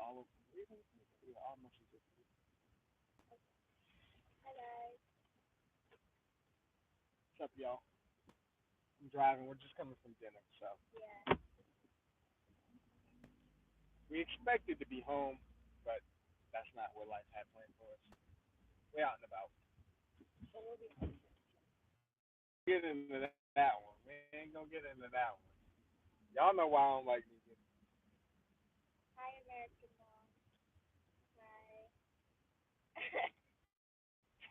all over. Yeah, almost as if Hi guys. what's up, y'all? I'm driving. We're just coming from dinner, so Yeah. we expected to be home, but that's not what life had planned for us. We out and about. So we'll be home. Get into that one. We ain't gonna get into that one. Y'all know why I don't like me. Hi American Mom. Hi.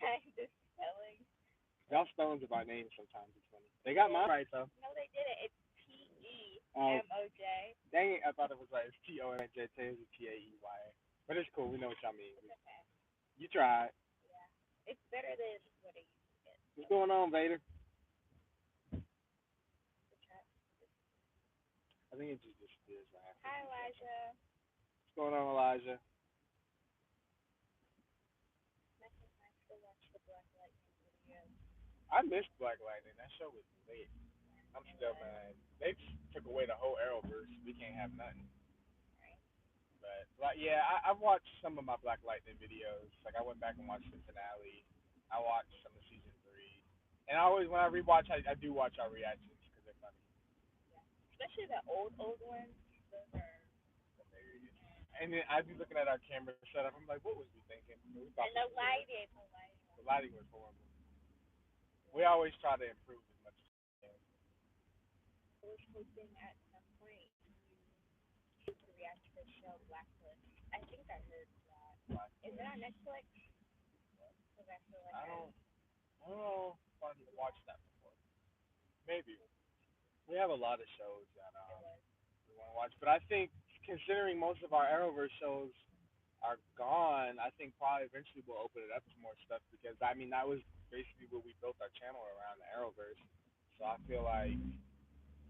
Kind of spelling. Y'all stones about names sometimes. It's funny. They got mine right though. No, they didn't. It's Oh, T-E-M-O-J. dang it! I thought it was right. It's T-O-N-J. It's T-A-E-Y. But it's cool. We know what y'all mean. It's okay. You tried. Yeah. It's better than what I used to get. What's going on, Vader? The chat. I think it just disappears right after. Hi Elijah. What's going on, Elijah? Nothing nice to watch the Black Lightning videos. I missed Black Lightning. That show was lit. I'm It still was. mad. They took away the whole Arrowverse. We can't have nothing. Right. But like, yeah, I've watched some of my Black Lightning videos. Like I went back and watched the finale. I watched some of season 3. And I always, when I rewatch, I do watch our reactions because they're funny. Yeah. Especially the old ones. Those are Hilarious. And then I'd be looking at our camera setup. I'm like, what was we thinking? We thought and the lighting. the lighting was horrible. We always try to improve as much as we can. I was hoping at some point to react to the show Blacklist. I think I heard that. Black Is it on Netflix? Because I feel like I don't, I don't know if I've watched that before. Maybe. We have a lot of shows that it was. we want to watch, but I think considering most of our Arrowverse shows are gone, I think probably eventually we'll open it up to more stuff because I mean that was basically what we built our channel around, the Arrowverse. So I feel like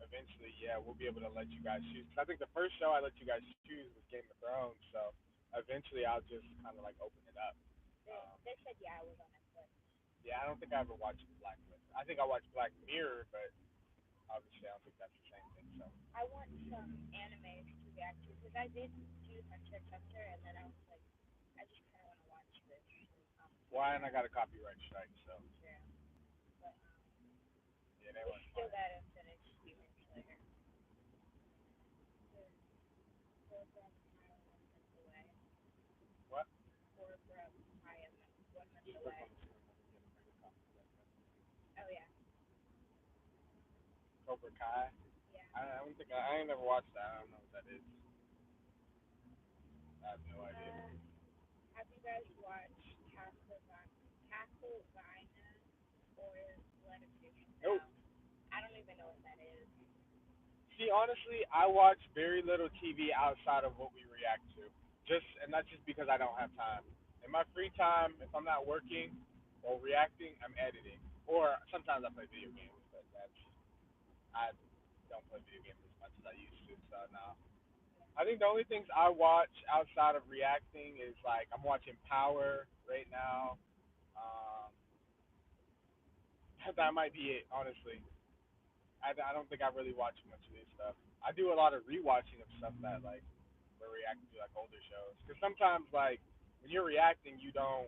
eventually, yeah, we'll be able to let you guys choose. Cause I think the first show I let you guys choose was Game of Thrones. So eventually I'll just kind of like open it up. They said yeah, it was on Netflix. Yeah, I don't think I ever watched Blacklist. I think I watched Black Mirror, but obviously I don't think that's the same thing. So I want some animes to react to because I did do Untitled Chapter and then I was like, I just kind of want to watch this. why? And I got a copyright strike. So Yeah. But yeah, they we weren't still fun. gotta finish Demon Slayer. Four from Ohio, 1 month away. What? Four from Ohio, 1 month Just click away. on the screen. Let me get a bigger copy of that. Oh yeah. Cobra Kai. Yeah. I don't think I ain't never watched that. I don't know what that is. I have no idea. Have you guys watched Castlevania or Blood of Fiction? Nope. I don't even know what that is. See, honestly, I watch very little TV outside of what we react to. Just, and that's just because I don't have time. In my free time, if I'm not working or reacting, I'm editing. Or sometimes I play video games, but I don't play video games as much as I used to. So no. I think the only things I watch outside of reacting is like I'm watching Power right now. Um, that might be it, honestly. I don't think I really watch much of this stuff. I do a lot of rewatching of stuff that like we're reacting to like older shows. Because sometimes like when you're reacting, you don't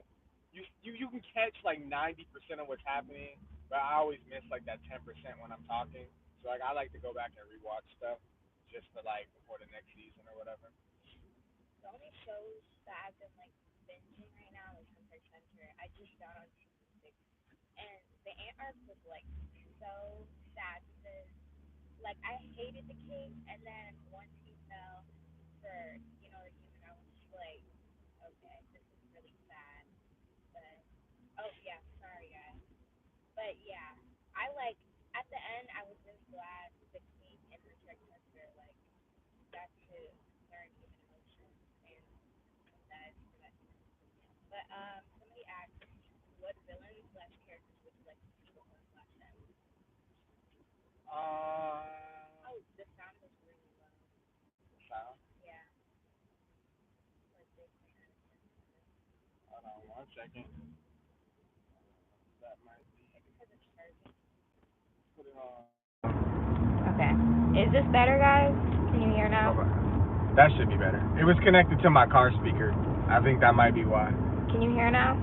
you can catch like 90% of what's happening, but I always miss like that 10% when I'm talking. So like I like to go back and rewatch stuff just for like before the next season or whatever. The only shows that I've been like binging right now is Hunter x Hunter. I just got on season 6, and the ant arc was like so sad because like I hated the king, and then once he fell for the human, I was just like, okay, this is really sad. But oh yeah, sorry guys. But yeah, I like at the end I was really glad the king and Hunter x Hunter like got to learn human emotions and that for that. But somebody asked what villains slash characters would you like to see before Flash ends? Uh, Oh, the sound was really low. sound. Yeah, like they might add it in. Hold on 1 second. That might be. Because it's charging. Put it on. Okay. Is this better, guys? Can you hear now? That should be better. It was connected to my car speaker. I think that might be why. Can you hear now?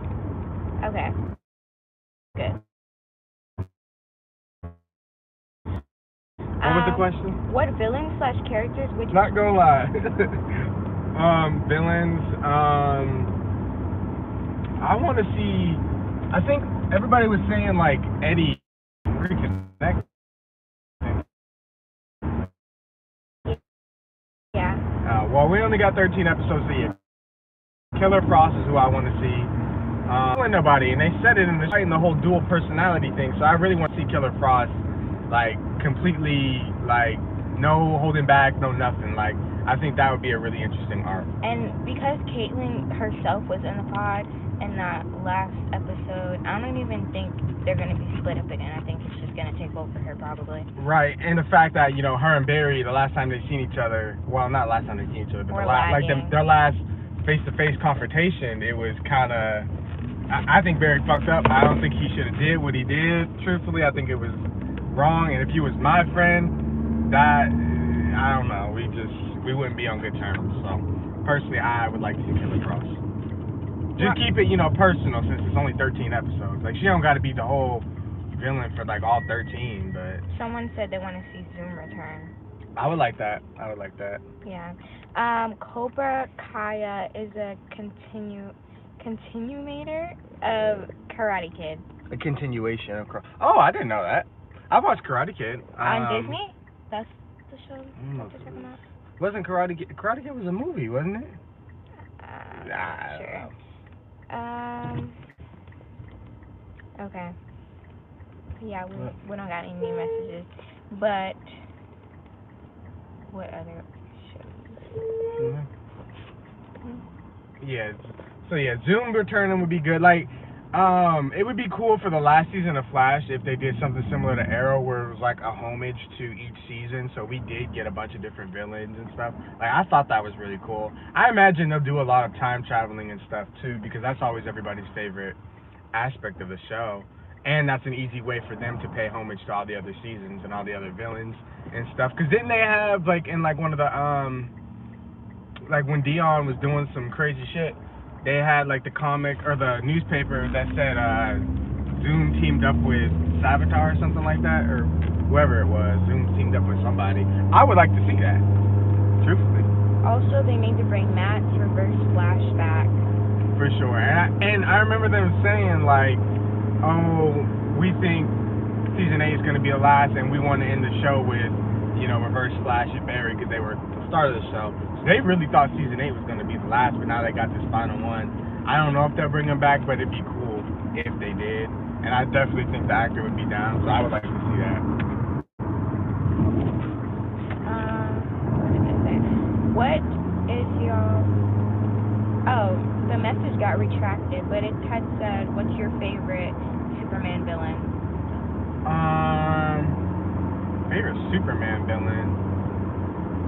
Okay, good. What was the question? What villain/characters would you... Not gonna lie. Villains. I want to see. I think everybody was saying like Eddie reconnect. Yeah. Well, we only got 13 episodes a year. Killer Frost is who I want to see. Nobody, and they said it in the whole dual personality thing. So I really want to see Killer Frost, like completely, like no holding back, no nothing. Like I think that would be a really interesting arc. And because Caitlyn herself was in the pod in that last episode, I don't even think they're gonna be split up again. I think it's just gonna take over her probably. Right, and the fact that her and Barry, the last time they seen each other, well, not last time they seen each other, but their last face-to-face confrontation, it was kind of. I think Barry fucked up. I don't think he should have did what he did. Truthfully, I think it was wrong. And if he was my friend, that I don't know. We wouldn't be on good terms. So personally, I would like to see Killer Frost. Just keep it, personal since it's only 13 episodes. Like she don't got to be the whole villain for like all 13. But someone said they want to see Zoom return. I would like that. Yeah. Cobra Kaya is a continuator of Karate Kid. A continuation of Oh, I didn't know that. I watched Karate Kid. On Disney? That's the show that they're talking about? Wasn't Karate Kid? Karate Kid was a movie, wasn't it? Sure. Okay. Yeah, we don't got any new messages. But what other shows? Yeah. So yeah, Zoom returning would be good. Like, it would be cool for the last season of Flash if they did something similar to Arrow, where it was like a homage to each season. So we did get a bunch of different villains and stuff. Like, I thought that was really cool. I imagine they'll do a lot of time traveling and stuff too, because that's always everybody's favorite aspect of the show. And that's an easy way for them to pay homage to all the other seasons and all the other villains and stuff. Because didn't they have, like, in like one of the like when Dion was doing some crazy shit, they had like the comic or the newspaper that said Zoom teamed up with Savitar or something like that, or whoever it was. Zoom teamed up with somebody. I would like to see that, truthfully. Also, they need to bring Matt's reverse flashback. For sure. And I remember them saying like, oh, we think season 8 is going to be the last, and we want to end the show with, Reverse Flash and Barry, because they were the start of the show. So they really thought season 8 was going to be the last, but now they got this final one. I don't know if they'll bring him back, but it'd be cool if they did. And I definitely think the actor would be down, so I would like to see that. What is your... Oh, the message got retracted, but it had said, what's your favorite Superman villain? Favorite Superman villain?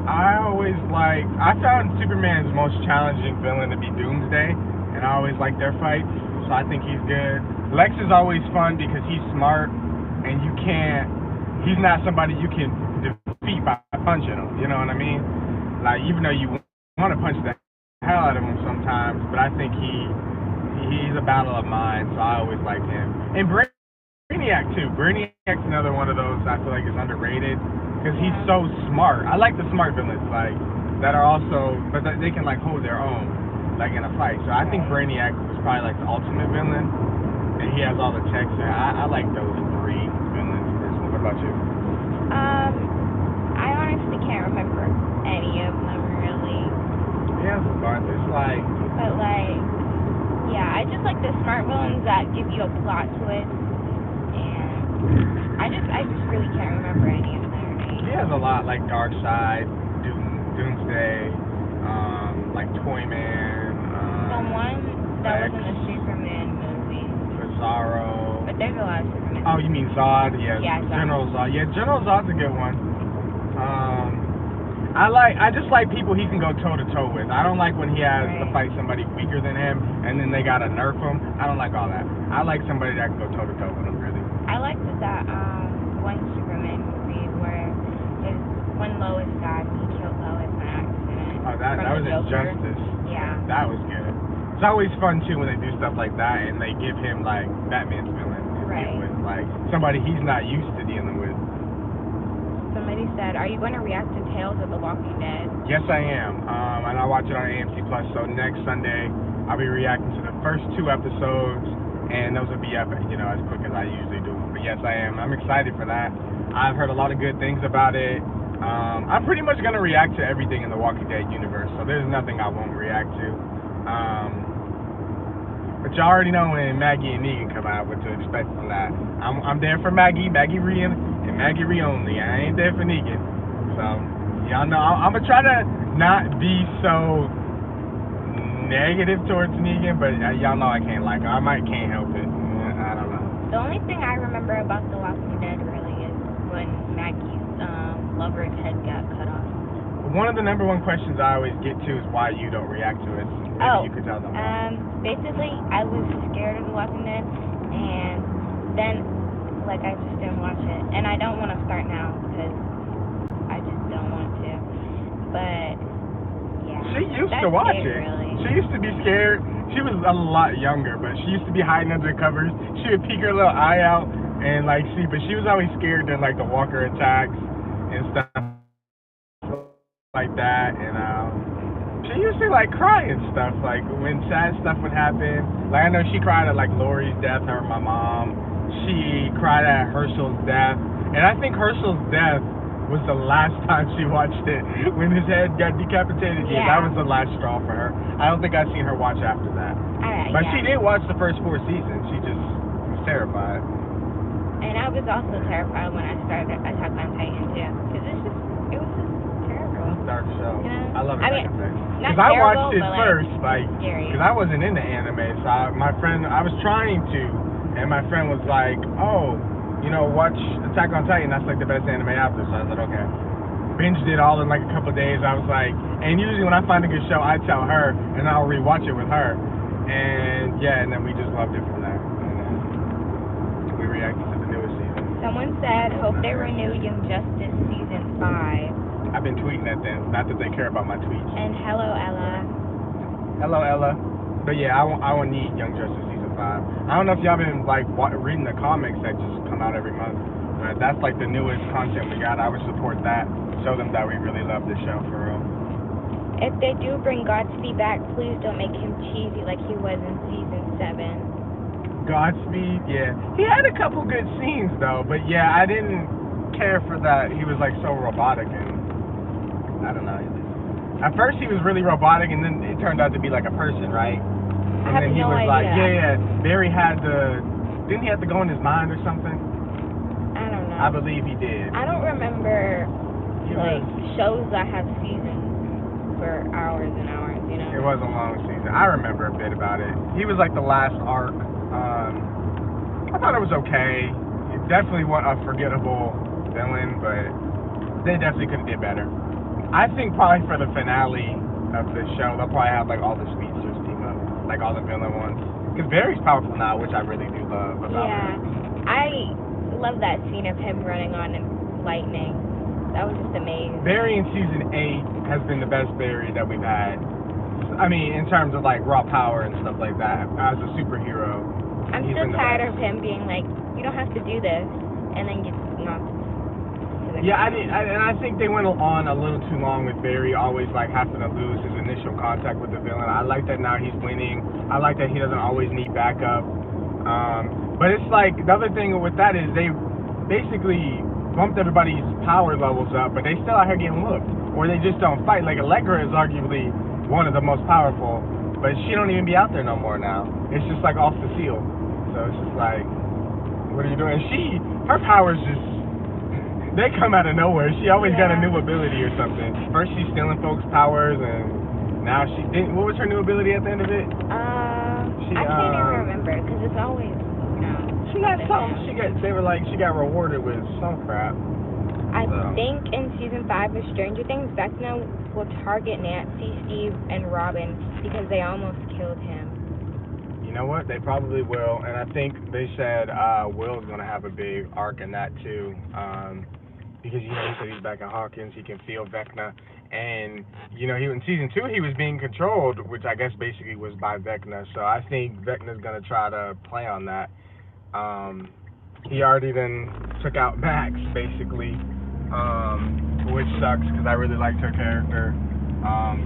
I found Superman's most challenging villain to be Doomsday, and I always like their fights, so I think he's good. Lex is always fun because he's smart, and he's not somebody you can defeat by punching him, you know what I mean? Like, even though you want to punch the hell out of him sometimes, but I think he's a battle of minds, so I always like him. And Brainiac too. Brainiac's another one of those I feel like is underrated because he's so smart. I like the smart villains, like that are also, but they can like hold their own, like in a fight. So I think Brainiac was probably like the ultimate villain, and he has all the tech. So I like those 3 villains. What about you? I honestly can't remember any of them really. Yeah, but it's like. But like, yeah, I just like the smart villains that give you a plot twist. I just really can't remember any of their names. He has a lot, like Darkseid, Doomsday, like Toyman. The one that was in the Superman movie. Bizarro. But there's a lot of Superman. Oh, you mean Zod? Yeah, Zod. General Zod. Yeah, General Zod's a good one. I just like people he can go toe to toe with. I don't like when he has to fight somebody weaker than him and then they gotta nerf him. I don't like all that. I like somebody that can go toe to toe with him, really. I liked that one Superman movie where when Lois died, he killed Lois in an accident. Oh, that from the was Joker. Injustice. Yeah. That was good. It's always fun too when they do stuff like that and they give him like Batman's villain to deal Right. with, like somebody he's not used to dealing with. Somebody said, "Are you going to react to Tales of the Walking Dead?" Yes, I am. And I watch it on AMC Plus. So next Sunday, I'll be reacting to the first two episodes, and those will be up, as quick as I usually do them. But yes, I am. I'm excited for that. I've heard a lot of good things about it. I'm pretty much gonna react to everything in the Walking Dead universe. So there's nothing I won't react to. But you already know when Maggie and Negan come out, what to expect from that. I'm there for Maggie, Maggie Ree, and Maggie Ree only. I ain't there for Negan. So y'all know I'm gonna try to not be so negative towards Negan, but y'all know I can't like her. Can't help it. I don't know. The only thing I remember about The Walking Dead really is when Maggie's lover's head got cut off. One of the number one questions I always get to is why you don't react to it. Maybe you could tell them. Basically, I was scared of The Walking Dead, and then, like, I just didn't watch it. And I don't want to start now because I just don't want to. But, yeah. She used to watch it. Really. She used to be scared. She was a lot younger, but she used to be hiding under the covers. She would peek her little eye out and, like, see, but she was always scared that, like, the walker attacks and stuff like that. And, she used to like cry and stuff, like when sad stuff would happen. Like I know she cried at like Lori's death, her and my mom. She cried at Herschel's death, and I think Herschel's death was the last time she watched it when his head got decapitated. Yeah, that was the last straw for her. I don't think I've seen her watch after that. But she did watch the first 4 seasons. She just was terrified. And I was also terrified when I started Attack on Titan too, because it was just terrible. Dark show. I love it. Not because I terrible, watched it but, first, scary. because I wasn't into anime, so I was trying to, and my friend was like, oh, watch Attack on Titan, that's like the best anime out there, so I was like, okay. Binged it all in like a couple of days, I was like, and usually when I find a good show, I tell her, and I'll rewatch it with her, and then we just loved it from there, and we reacted to the newest season. Someone said, hope they renew Young Justice Season 5. I've been tweeting at them. Not that they care about my tweets. And hello, Ella. Hello, Ella. But yeah, I want need Young Justice Season 5. I don't know if y'all been like reading the comics that just come out every month. That's like the newest content we got. I would support that. Show them that we really love the show for real. If they do bring Godspeed back, please don't make him cheesy like he was in Season 7. Godspeed, yeah. He had a couple good scenes though, but yeah, I didn't care for that. He was like so robotic and I don't know. At first he was really robotic, and then it turned out to be like a person, right? And then he was like, Barry didn't he have to go in his mind or something? I don't know. I believe he did. I don't remember shows that have seasons for hours and hours, It was a long season. I remember a bit about it. He was like the last arc. I thought it was okay. It definitely wasn't a forgettable villain, but they definitely could have did better. I think probably for the finale of the show, they'll probably have like all the speedsters team up, like all the villain ones. Because Barry's powerful now, which I really do love about him. I love that scene of him running on lightning. That was just amazing. Barry in Season 8 has been the best Barry that we've had. I mean, in terms of like raw power and stuff like that, as a superhero. I'm still tired of him being like, you don't have to do this, and then gets knocked. Yeah, and I think they went on a little too long with Barry always like having to lose his initial contact with the villain. I like that now he's winning. I like that he doesn't always need backup. But it's like the other thing with that is they basically bumped everybody's power levels up, but they still out here getting whooped, or they just don't fight. Like Allegra is arguably one of the most powerful, but she don't even be out there no more now. It's just like off the field. So it's just like, what are you doing? Her powers just. They come out of nowhere. She always got a new ability or something. First she's stealing folks' powers, and now she didn't. What was her new ability at the end of it? I can't even remember because it's always. She got something. They were like she got rewarded with some crap. I think in Season 5 of Stranger Things, Vecna will target Nancy, Steve, and Robin because they almost killed him. You know what? They probably will, and I think they said Will's gonna have a big arc in that too. Because he said he's back in Hawkins, he can feel Vecna, And in season two he was being controlled, which I guess basically was by Vecna. So I think Vecna's gonna try to play on that. Um, he already then took out Max basically, which sucks because I really liked her character.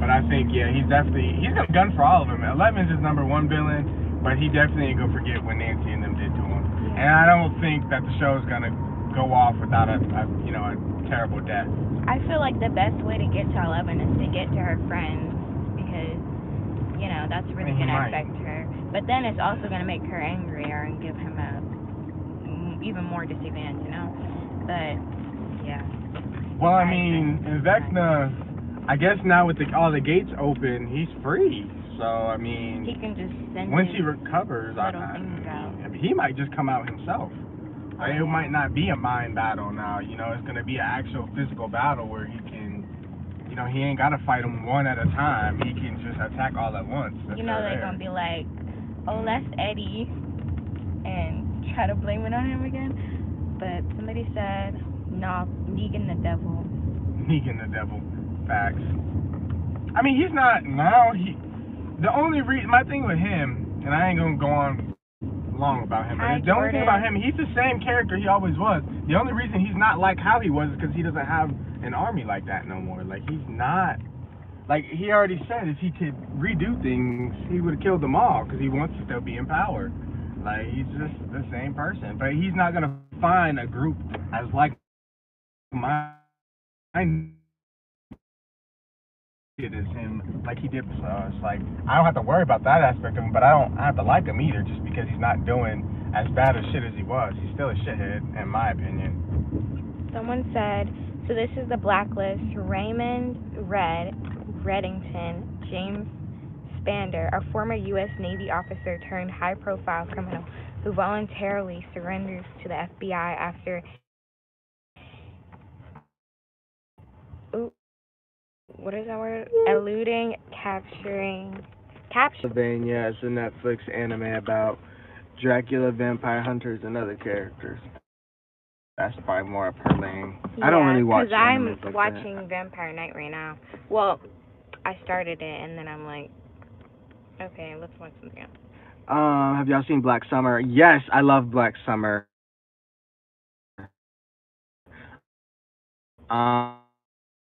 But I think he's gonna gun for all of them. Eleven's his number one villain, but he definitely ain't gonna forget what Nancy and them did to him. And Yeah. I don't think that the show's gonna go off without a terrible death. I feel like the best way to get to 11 is to get to her friends because, that's I really mean, he going to might. affect her. But then it's also going to make her angrier and give him a even more disadvantage, But, yeah. Well, I I think mean, in that's Vecna, I guess now with all the gates open, he's free. So I he mean, can just send once his he recovers, little things out. I mean, he might just come out himself. Oh, Like, it yeah. might not be a mind battle now. It's gonna be an actual physical battle where he can. He ain't gotta fight them one at a time. He can just attack all at once if they're They're going there. to be like, oh, that's Eddie, and try to blame it on him again. But somebody said, no, Negan the devil. Negan the devil. Facts. I mean, he's not now. The only reason, my thing with him, and I ain't gonna go on long about him, but Hi, the only thing about Jordan. him, he's the same character he always was. The only reason he's not like how he was is because he doesn't have an army like that no more. Like, he's not. Like, he already said if he could redo things, he would have killed them all because he wants to still be in power. Like, he's just the same person, but he's not gonna find a group as like-minded as him, like he did before. So it's like I don't have to worry about that aspect of him, but I have to like him either, just because he's not doing as bad of shit as he was. He's still a shithead, in my opinion. Someone said, so this is the blacklist. Raymond Reddington, James Spander, a former U.S. Navy officer turned high profile criminal who voluntarily surrenders to the FBI after, what is that word? Eluding capture. Castlevania is a Netflix anime about Dracula, vampire hunters, and other characters. That's probably more up her lane. I don't really Yeah, watch because animes I'm like that. watching Vampire Night right now. Well, I started it and then I'm like, okay, let's watch something else. Have y'all seen Black Summer? Yes, I love Black Summer.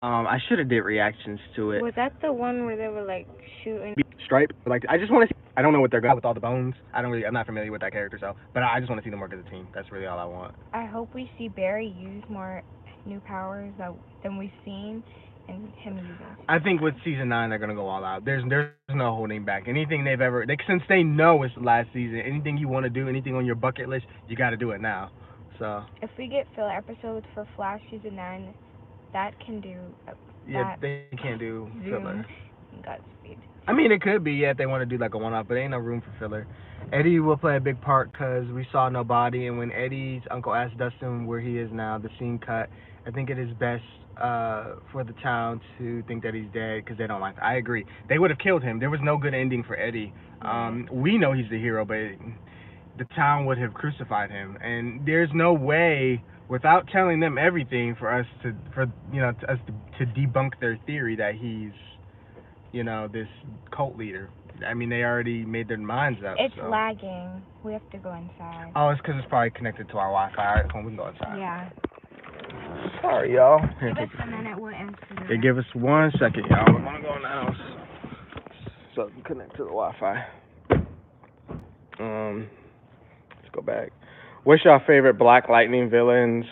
I should have did reactions to it. Was that the one where they were like shooting? Stripe, like I just want to see. I don't know what they're going with all the bones. I'm not familiar with that character, but I just want to see them work as a team. That's really all I want. I hope we see Barry use more new powers than we've seen, and him using I super think with strength. season 9 they're gonna go all out. There's no holding back. Anything they've ever since they know it's the last season. Anything you want to do, anything on your bucket list, you got to do it now. So If we get filler episodes for Flash season 9, that can do yeah, that they can't do filler. Zoom and Godspeed. I mean, it could be, yeah, if they want to do like a one off, but ain't no room for filler. Eddie will play a big part because we saw nobody, and when Eddie's uncle asked Dustin where he is now, the scene cut. I think it is best for the town to think that he's dead because they don't like. I agree. They would have killed him. There was no good ending for Eddie. Right. We know he's the hero, but the town would have crucified him, and there's no way without telling them everything for us to for to us to debunk their theory that he's this cult leader. I mean, they already made their minds up. It's So. lagging. We have to go inside. Oh, it's because it's probably connected to our Wi-Fi. All right, come on, we can go inside. Yeah. Sorry, y'all. Here, Give us take a minute. We'll answer the Here, rest. give us 1 second, y'all. We're gonna go in the house so it can connect to the Wi-Fi. Let's go back. What's your favorite Black Lightning villains?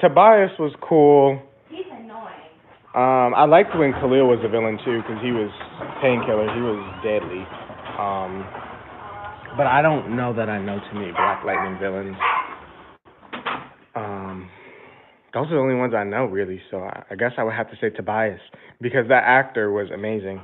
Tobias was cool. He's annoying. I liked when Khalil was a villain too, because he was painkiller. He was deadly. But I don't know that I know too many Black Lightning villains. Um, those are the only ones I know really. So I guess I would have to say Tobias because that actor was amazing.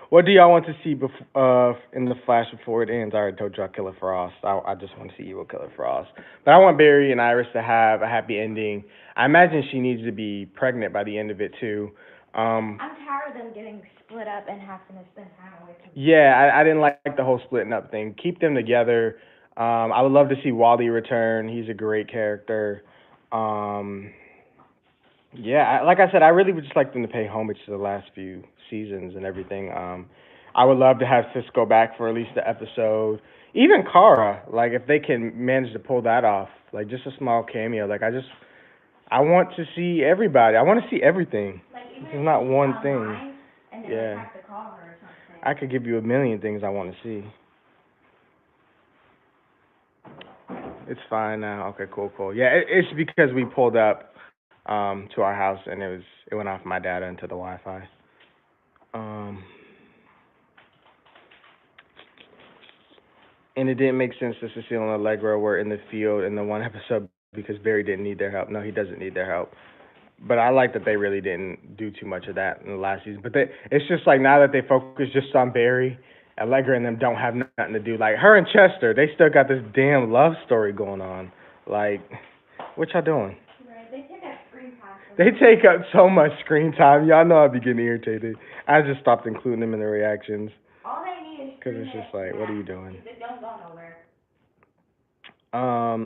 What do y'all want to see in the Flash before it ends? I already told y'all Killer Frost. I just want to see Evil Killer Frost. But I want Barry and Iris to have a happy ending. I imagine she needs to be pregnant by the end of it too. I'm tired of them getting split up and having to spend time away from. Yeah, I didn't like the whole splitting up thing. Keep them together. I would love to see Wally return. He's a great character. Um, Yeah, like I said, I really would just like them to pay homage to the last few seasons and everything. I would love to have Cisco back for at least the episode. Even Kara, like if they can manage to pull that off, like just a small cameo. Like I want to see everybody. I want to see everything. Like This even is if not it's just one thing. online and they like Yeah, have to call her or something. I could give you a million things I want to see. It's fine now. Okay, cool, cool. Yeah, it's because we pulled up to our house and it went off my data into the Wi-Fi. Um, and it didn't make sense that Cecile and Allegra were in the field in the one episode because Barry didn't need their help. No, he doesn't need their help. But I like that they really didn't do too much of that in the last season. But it's just like now that they focus just on Barry, Allegra and them don't have nothing to do. Like her and Chester, they still got this damn love story going on. Like, what y'all doing? Right. They take up screen time so They much. take up so much screen time. Y'all know I'd be getting irritated. I just stopped including them in the reactions All they need is because it's just 3 minutes like, to what are you act doing? because they don't go nowhere.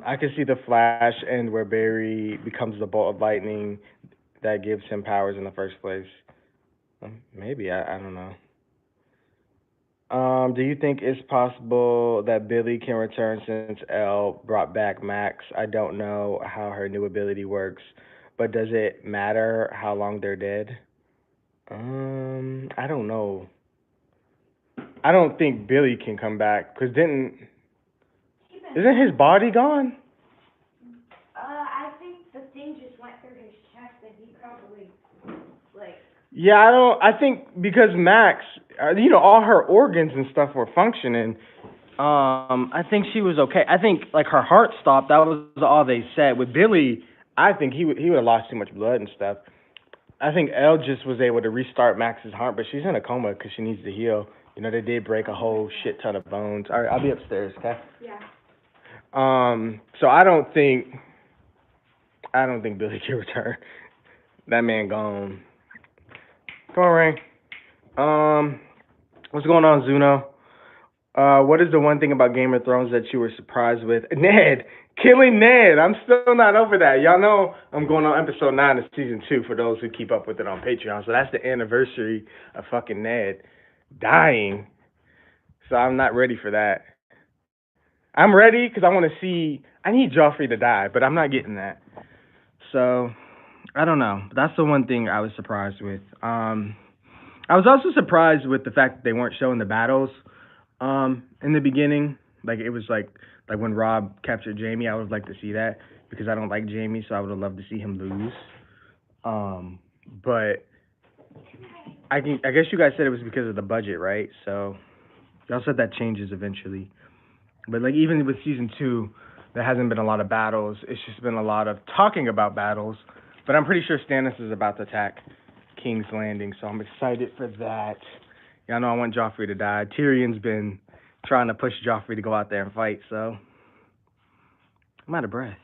I can see the Flash end where Barry becomes the bolt of lightning that gives him powers in the first place. Maybe I don't know. Do you think it's possible that Billy can return since Elle brought back Max? I don't know how her new ability works, but does it matter how long they're dead? I don't know. I don't think Billy can come back because didn't He's been isn't his fine. body gone? I think the thing just went through his chest and he probably like Yeah, I don't. I think because Max, all her organs and stuff were functioning. I think she was okay. I think like her heart stopped. That was all they said. With Billy, I think he would have lost too much blood and stuff. I think Elle just was able to restart Max's heart, but she's in a coma because she needs to heal. They did break a I'll be right whole back. shit ton of bones. All right, I'll be upstairs, okay? Yeah. So I don't think Billy can return. That man gone. Come on, Ray. Um, what's going on, Zuno? What is the one thing about Game of Thrones that you were surprised with? Ned, killing Ned. I'm still not over that. Y'all know I'm going on episode 9 of season 2 for those who keep up with it on Patreon. So that's the anniversary of fucking Ned dying. So I'm not ready for that. I'm ready because I want to see. I need Joffrey to die, but I'm not getting that. So I don't know. That's the one thing I was surprised with. I was also surprised with the fact that they weren't showing the battles in the beginning. Like it was like when Rob captured Jamie, I would have liked to see that because I don't like Jamie, so I would have loved to see him lose. But I guess you guys said it was because of the budget, right? So y'all said that changes eventually. But like even with season 2, there hasn't been a lot of battles. It's just been a lot of talking about battles. But I'm pretty sure Stannis is about to attack King's Landing, so I'm excited for that. Y'all know I want Joffrey to die. Tyrion's been trying to push Joffrey to go out there and fight, so I'm out of breath.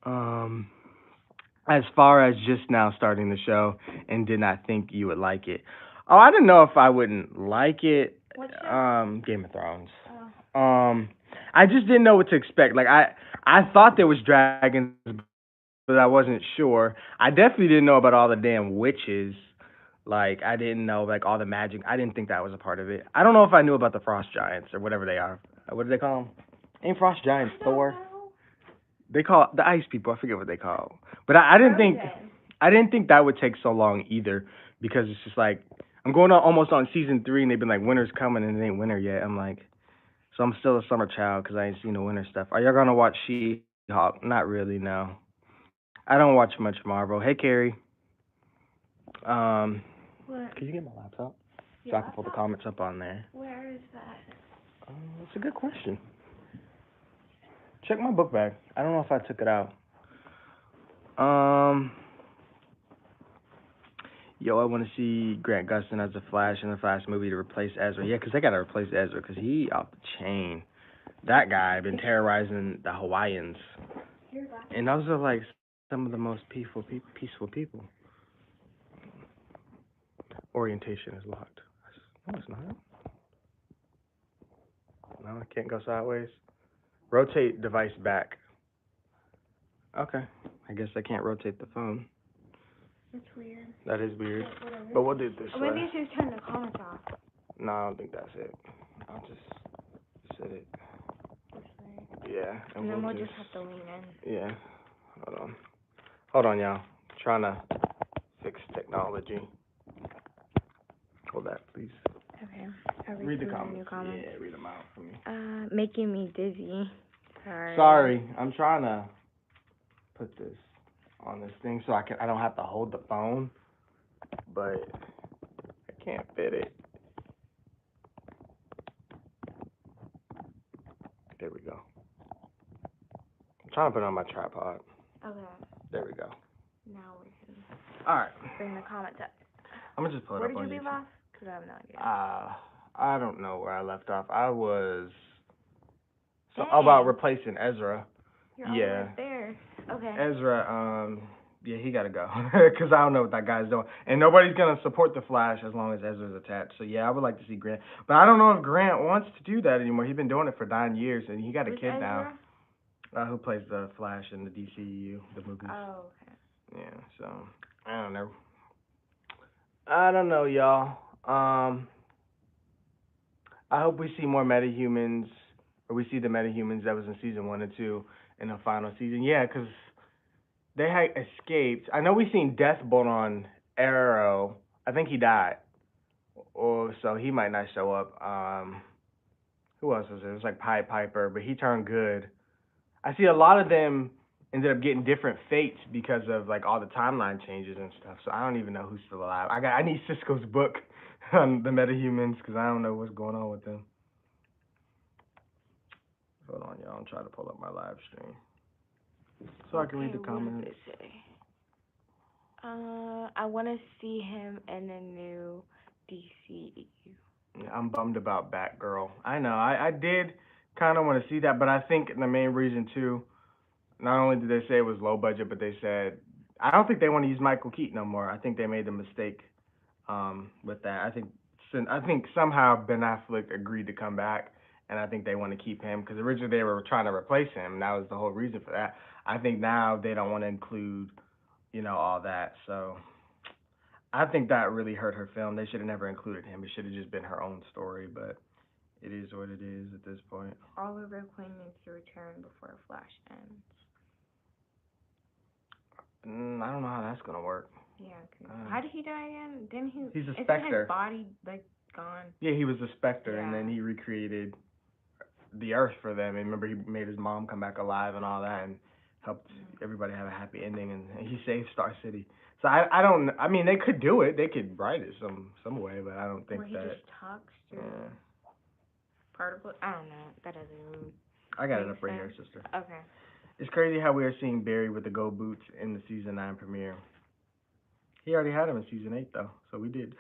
Um, as far as just now starting the show and did not think you would like it. Oh, I didn't know if I wouldn't like it. What show? Game of Thrones. Oh. I just didn't know what to expect. Like I thought there was dragons, but I wasn't sure. I definitely didn't know about all the damn witches. Like I didn't know like all the magic. I didn't think that was a part of it. I don't know if I knew about the frost giants or whatever they are. What do they call them? Ain't frost giants I don't Thor? know. They call it the ice people. I forget what they call. But Frozen. I didn't think that would take so long either because it's just like I'm going on almost on season 3 and they've been like winter's coming and it ain't winter yet. I'm like, so I'm still a summer child because I ain't seen the winter stuff. Are y'all gonna watch She-Hulk? Not really, no. I don't watch much Marvel. Hey Carrie, um, could you What? get my laptop so I Your can pull the laptop? comments up on there? Where is that? That's a good question. Check my book bag. I don't know if I took it out. Um, Yo, I want to see Grant Gustin as the Flash in the Flash movie to replace Ezra. Yeah, 'cause they gotta replace Ezra 'cause he off the chain. That guy been terrorizing the Hawaiians, Your laptop. and those are like some of the most peaceful people. Orientation is locked. No, it's not. No, I can't go sideways. Rotate device back. Okay. I guess I can't rotate the phone. That's weird. That is weird. But whatever. But we'll do it this Or maybe way. I should just turn the comments off. No, I don't think that's it. I'll just set it. This way. Yeah, and And then we'll we'll just just have to lean in. yeah. Hold on. Hold on, y'all. Trying to fix technology. Hold that, please. Okay. I'll Read the some comments. new comments. Yeah, read them out for me. Making me dizzy. Sorry. Sorry, I'm trying to put this on this thing so I don't have to hold the phone, but I can't fit it. There we go. I'm trying to put it on my tripod. Okay. There we go. Now we can All right. bring the comments up. I'm gonna just pull it Where up did on you leave YouTube. off? Because I have no idea. I don't know where I left off. I was about Dang. replacing Ezra. You're all the way Yeah, up there. Okay. Ezra. Yeah, he gotta go because I don't know what that guy's doing, and nobody's gonna support the Flash as long as Ezra's attached. So yeah, I would like to see Grant, but I don't know if Grant wants to do that anymore. He's been doing it for 9 years, and he got a Who's kid Ezra? now. Who plays the Flash in the DCEU, the movies? Oh, okay. Yeah, so I don't know. I don't know, y'all. I hope we see more metahumans, or we see the metahumans that was in season 1 and 2 in the final season. Yeah, because they had escaped. I know we seen Deathbolt on Arrow. I think he died, or so he might not show up. Who else was there? It was like Pied Piper, but he turned good. I see a lot of them ended up getting different fates because of like all the timeline changes and stuff. So I don't even know who's still alive. I need Cisco's book on the metahumans because I don't know what's going on with them. Hold on, y'all. I'm trying to pull up my live stream so I can read the comments. What does it say? I want to see him in a new DCEU. Yeah, I'm bummed about Batgirl. I know. I did kind of want to see that, but I think the main reason too, not only did they say it was low budget, but they said I don't think they want to use Michael Keaton no more. I think they made a mistake with that. I think somehow Ben Affleck agreed to come back, and I think they want to keep him because originally they were trying to replace him. And that was the whole reason for that. I think now they don't want to include, all that. So I think that really hurt her film. They should have never included him. It should have just been her own story. But it is what it is at this point. Oliver Queen needs to return before Flash ends. I don't know how that's gonna work. Yeah, how did he die again? Didn't he? He's a Isn't Spectre. his body like gone? Yeah, he was a Spectre, and then Yeah. he recreated the Earth for them. And remember, he made his mom come back alive and all that, and helped everybody have a happy ending. And he saved Star City. So I don't. I mean, they could do it. They could write it some way, but I don't think Where he that. just talks to Yeah. particles. I don't know. That doesn't even. I got it Makes up right here, sense. sister. Okay. It's crazy how we are seeing Barry with the gold boots in the season 9 premiere. He already had them in season 8 though, so we did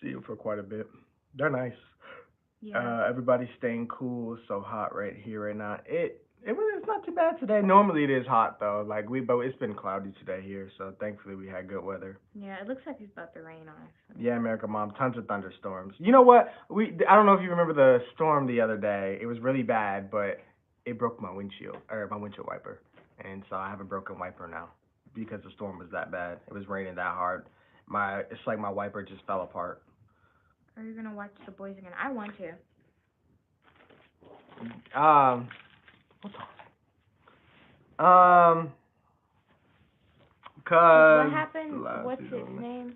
see him for quite a bit. They're nice. Yeah. Everybody's staying cool. It's so hot right here right now. It's not too bad today. Normally it is hot though. But it's been cloudy today here, so thankfully we had good weather. Yeah, it looks like it's about to rain on us. Yeah, America Mom, tons of thunderstorms. You know what? I don't know if you remember the storm the other day. It was really bad, but it broke my windshield wiper, and so I have a broken wiper now because the storm was that bad. It was raining that hard. It's like my wiper just fell apart. Are you gonna watch The Boys again? I want to. Um, um, What happened? What's his season. name?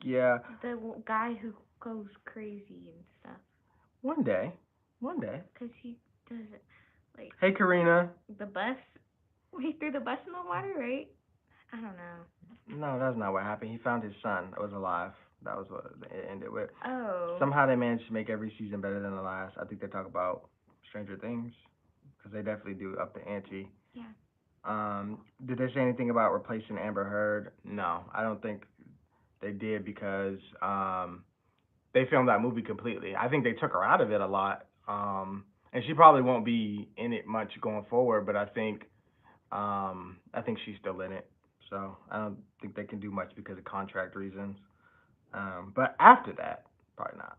Yeah. The guy who goes crazy and stuff. One day. 'Cause he does it like. Hey, Karina. The bus. He threw the bus in the water, right? I don't know. No, that's not what happened. He found his son that was alive. That was what it ended with. Oh. Somehow they managed to make every season better than the last. I think they talk about Stranger Things because they definitely do up the ante. Yeah. Did they say anything about replacing Amber Heard? No, I don't think they did because they filmed that movie completely. I think they took her out of it a lot, and she probably won't be in it much going forward. But I think she's still in it. So I don't think they can do much because of contract reasons. But after that, probably not.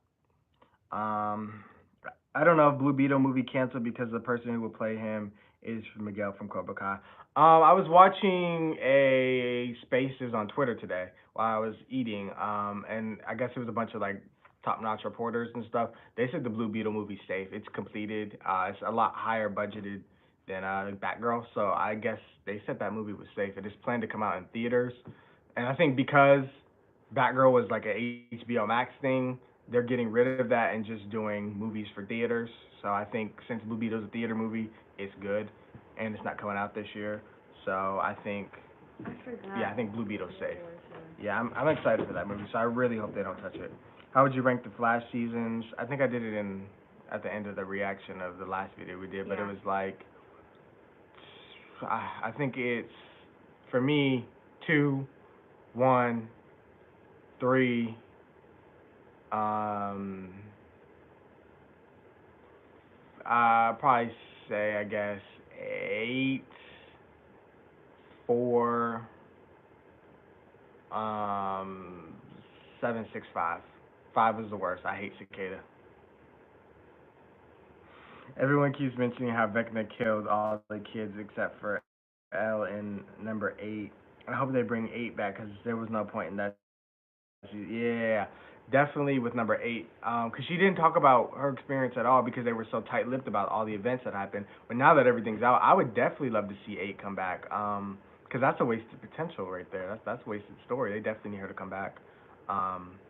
I don't know if Blue Beetle movie canceled because the person who will play him is from Miguel from Cobra Kai. I was watching a Spaces on Twitter today while I was eating, and I guess it was a bunch of like top-notch reporters and stuff. They said the Blue Beetle movie's safe. It's completed. It's a lot higher budgeted than Batgirl, so I guess they said that movie was safe. It is planned to come out in theaters, and I think because Batgirl was like a HBO Max thing, they're getting rid of that and just doing movies for theaters. So I think since Blue Beetle's a theater movie, it's good, and it's not coming out this year. So I think, I yeah, I forgot think Blue Beetle's what safe. it was. Yeah, I'm excited for that movie. So I really hope they don't touch it. How would you rank the Flash seasons? I think I did it in at the end of the reaction of the last video we did, but it Yeah. was like I think it's for me 2, 1, 3. Um, probably say I guess 8, 4, 7, 6, 5. 5 is the worst. I hate Cicada. Everyone keeps mentioning how Vecna killed all the kids except for L in number 8. I hope they bring 8 back because there was no point in that. Yeah, definitely with number 8. Because she didn't talk about her experience at all because they were so tight-lipped about all the events that happened. But now that everything's out, I would definitely love to see 8 come back. Because that's a wasted potential right there. That's a wasted story. They definitely need her to come back.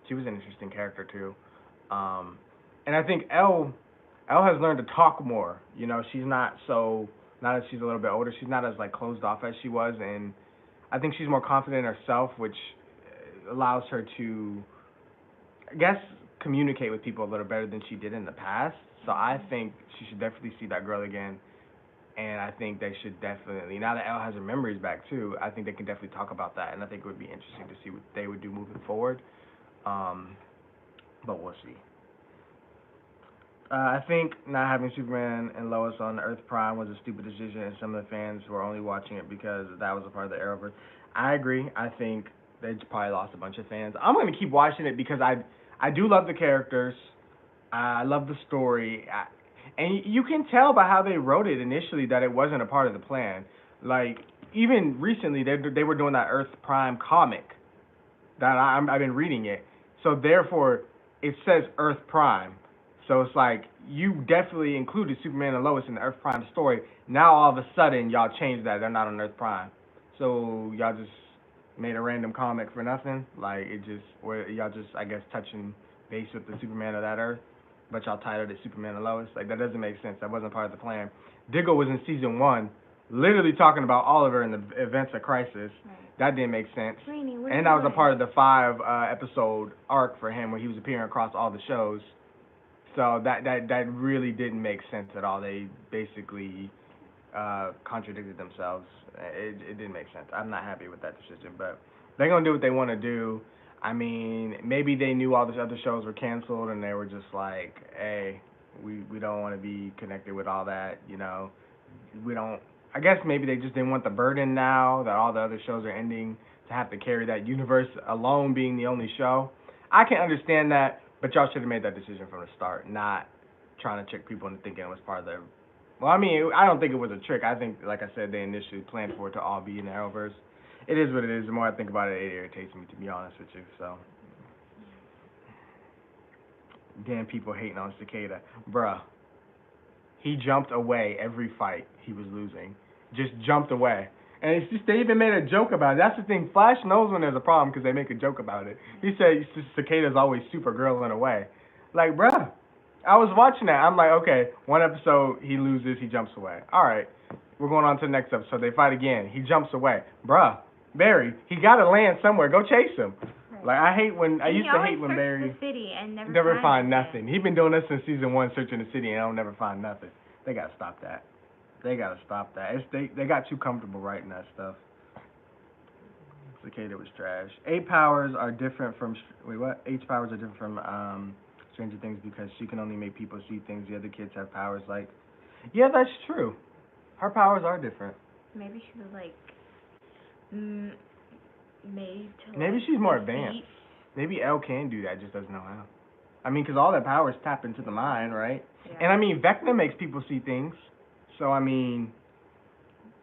She was an interesting character too. Um, and I think Elle has learned to talk more. You know, she's not so now that she's a little bit older, she's not as like closed off as she was, and I think she's more confident in herself, which allows her to, I guess, communicate with people a little better than she did in the past. So I Mhm. think she should definitely see that girl again, and I think they should definitely now that Elle has her memories back too. I think they can definitely talk about that, and I think it would be interesting to see what they would do moving forward. Um, but we'll see. I think not having Superman and Lois on Earth Prime was a stupid decision, and some of the fans were only watching it because that was a part of the Arrowverse. I agree. I think they probably lost a bunch of fans. I'm gonna keep watching it because I do love the characters. I love the story, and you can tell by how they wrote it initially that it wasn't a part of the plan. Like even recently, they were doing that Earth Prime comic that I've been reading it. So therefore, it says Earth Prime. So it's like you definitely included Superman and Lois in the Earth Prime story. Now all of a sudden y'all changed that they're not on Earth Prime. So y'all just made a random comic for nothing. Like it just or y'all just I guess touching base with the Superman of that Earth, but y'all titled it Superman and Lois. Like that doesn't make sense. That wasn't part of the plan. Diggle was in season 1, literally talking about Oliver and the events of Crisis. Right. That didn't make sense. Rainy, what are And you that was a doing? part of the 5 episode arc for him where he was appearing across all the shows. So that really didn't make sense at all. They basically contradicted themselves. It didn't make sense. I'm not happy with that decision, but they're gonna do what they want to do. I mean, maybe they knew all the other shows were canceled and they were just like, hey, we don't want to be connected with all that, you know. We don't. I guess maybe they just didn't want the burden now that all the other shows are ending to have to carry that universe alone being the only show. I can understand that, but y'all should have made that decision from the start, not trying to trick people into thinking it was part of the. Well, I mean, I don't think it was a trick. I think, like I said, they initially planned for it to all be in the Arrowverse. It is what it is. The more I think about it, it irritates me, to be honest with you. So, damn people hating on Cicada, bruh. He jumped away every fight he was losing. Just jumped away. And it's just they even made a joke about it. That's the thing. Flash knows when there's a problem because they make a joke about it. He said Cicada's always Supergirl in a way. Like, bruh, I was watching that. I'm like, okay, one episode he loses, he jumps away. All right, we're going on to the next episode. They fight again. He jumps away. Bruh, Barry, he got to land somewhere. Go chase him. Right. Like I And he used to always hate when searches Barry the city and never finds find it. nothing. He been doing this since season 1, searching the city, and I don't never find nothing. They gotta stop that. They gotta stop that. They got too comfortable writing that stuff. Cicada was trash. Eight powers are different from wait what? Eight powers are different from Stranger Things because she can only make people see things the other kids have powers like. Yeah, that's true. Her powers are different. Maybe she was like mm, made to Maybe like she's more advanced. defeat. Maybe Elle can do that, just doesn't know how. I mean, because all their powers tap into the mind, right? Yeah. And I mean, Vecna makes people see things. So I mean,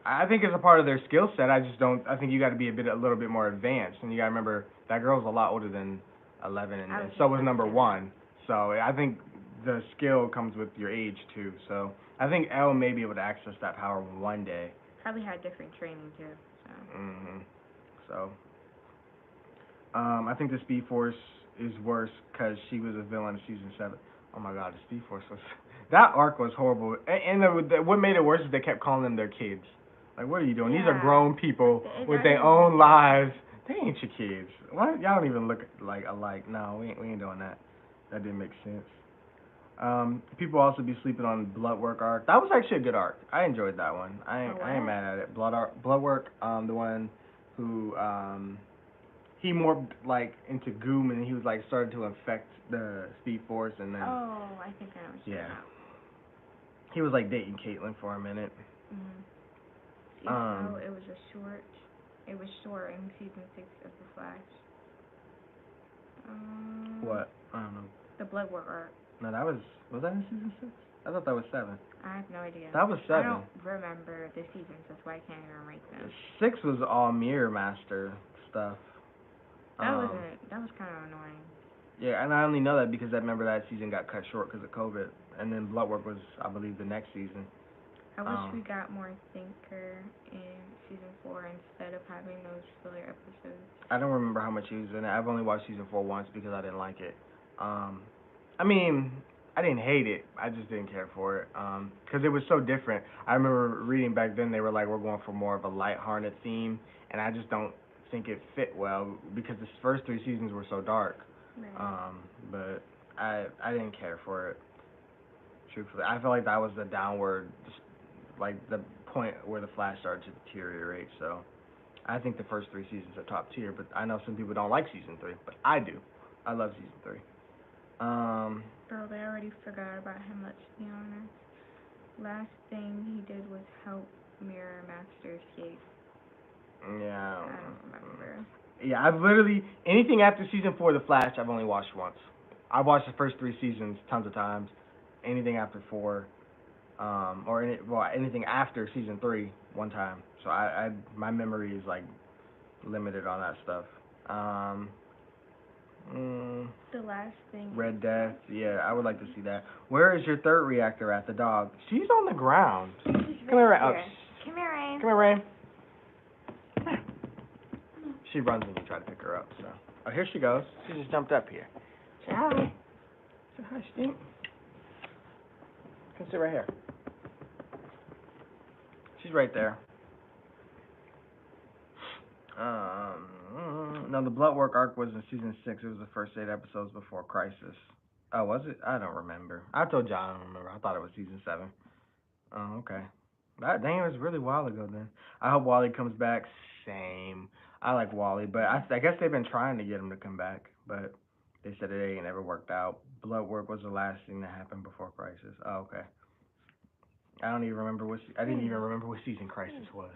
I think it's a part of their skill set. I just don't. I think you got to be a little bit more advanced, and you got to remember that girl's a lot older than 11, I and was so just was about to number say that. one. So I think the skill comes with your age too. So I think Elle may be able to access that power one day. Probably had different training too. So. Mhm. So I think the Speed Force is worse because she was a villain in season 7. Oh my God, the Speed Force was that arc was horrible. What made it worse is they kept calling them their kids. Like, what are you doing? These are Yeah. grown Like people it with their doesn't make own any lives. sense. They ain't your kids. What? Y'all don't even look like alike. No, we ain't doing that. That didn't make sense. People also be sleeping on Blood Work arc. That was actually a good arc. I enjoyed that one. Oh I ain't what? mad at it. Blood Work. The one who he morphed like into Goom and he was like started to infect the Speed Force and then Oh, I think I know what you're yeah, talking about. he was like dating Caitlyn for a minute. Mm. Even though Um, it was short in season 6 of The Flash. Um, what? I don't know. the Blood Work arc. No, was that in season 6? I thought that was 7. I have no idea. That was I 7. don't remember the seasons. That's why I can't even rank them. 6 was all Mirror Master stuff. Um, That was kind of annoying. yeah, and I only know that because I remember that season got cut short because of COVID, and then Bloodwork was, I believe, the next season. I wish Um, we got more Thinker in season 4 instead of having those filler episodes. I don't remember how much he was in it. I've only watched season 4 once because I didn't like it. Um, I mean, I didn't hate it. I just didn't care for it. Because it was so different. I remember reading back then they were like, we're going for more of a lighthearted theme, and I just don't think it fit well because the first 3 seasons were so dark. Right. But I didn't care for it. Truthfully, I felt like that was the downward, like the point where the Flash started to deteriorate. So I think the first 3 seasons are top tier, but I know some people don't like season 3, but I do. I love season 3. Um, Bro, they already forgot about him, let's be honest. Last thing he did was help Mirror Master escape. yeah, I don't remember. yeah. I've literally anything after season 4 of The Flash, I've only watched once. I've watched the first 3 seasons tons of times. Anything after 4, anything after season 3, one time. So my memory is like limited on that stuff. Um, mm, The last thing Red he Death. did. Yeah, I would like to see that. Where is your third reactor at? The dog. She's on the ground. He's Come here, right Rain. Oh, here. Come here, Rain. come here, Rain. She runs when you try to pick her up. So. Oh, here she goes. She just jumped up here. Say hi. Say hi, Stink. Come sit right here. She's right there. No, the Bloodwork arc was in season 6. It was the first 8 episodes before Crisis. Oh, was it? I don't remember. I told you I don't remember. I thought it was season 7. Oh, okay. That dang, it was really a while ago then. I hope Wally comes back. Same. I like Wally, but I guess they've been trying to get him to come back, but they said it ain't never worked out. Bloodwork was the last thing that happened before Crisis. Oh, okay. I didn't even remember what season Crisis was.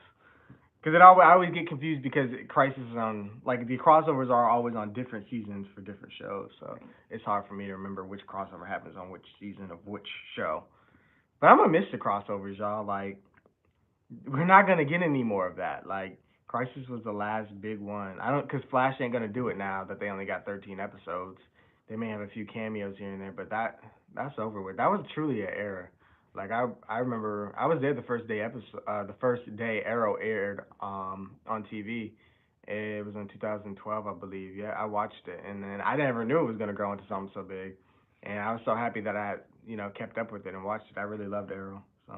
Because I always get confused because Crisis is on like the crossovers are always on different seasons for different shows, so Right. it's hard for me to remember which crossover happens on which season of which show. But I'm gonna miss the crossovers, y'all. Like we're not gonna get any more of that. Like Crisis was the last big one. I don't because Flash ain't gonna do it now that they only got 13 episodes. They may have a few cameos here and there, but that's over with. That was truly an era. Like I remember I was there the first day Arrow aired on TV. It was in 2012, I believe. Yeah, I watched it, and then I never knew it was gonna grow into something so big, and I was so happy that I had kept up with it and watched it. I really loved Arrow, so.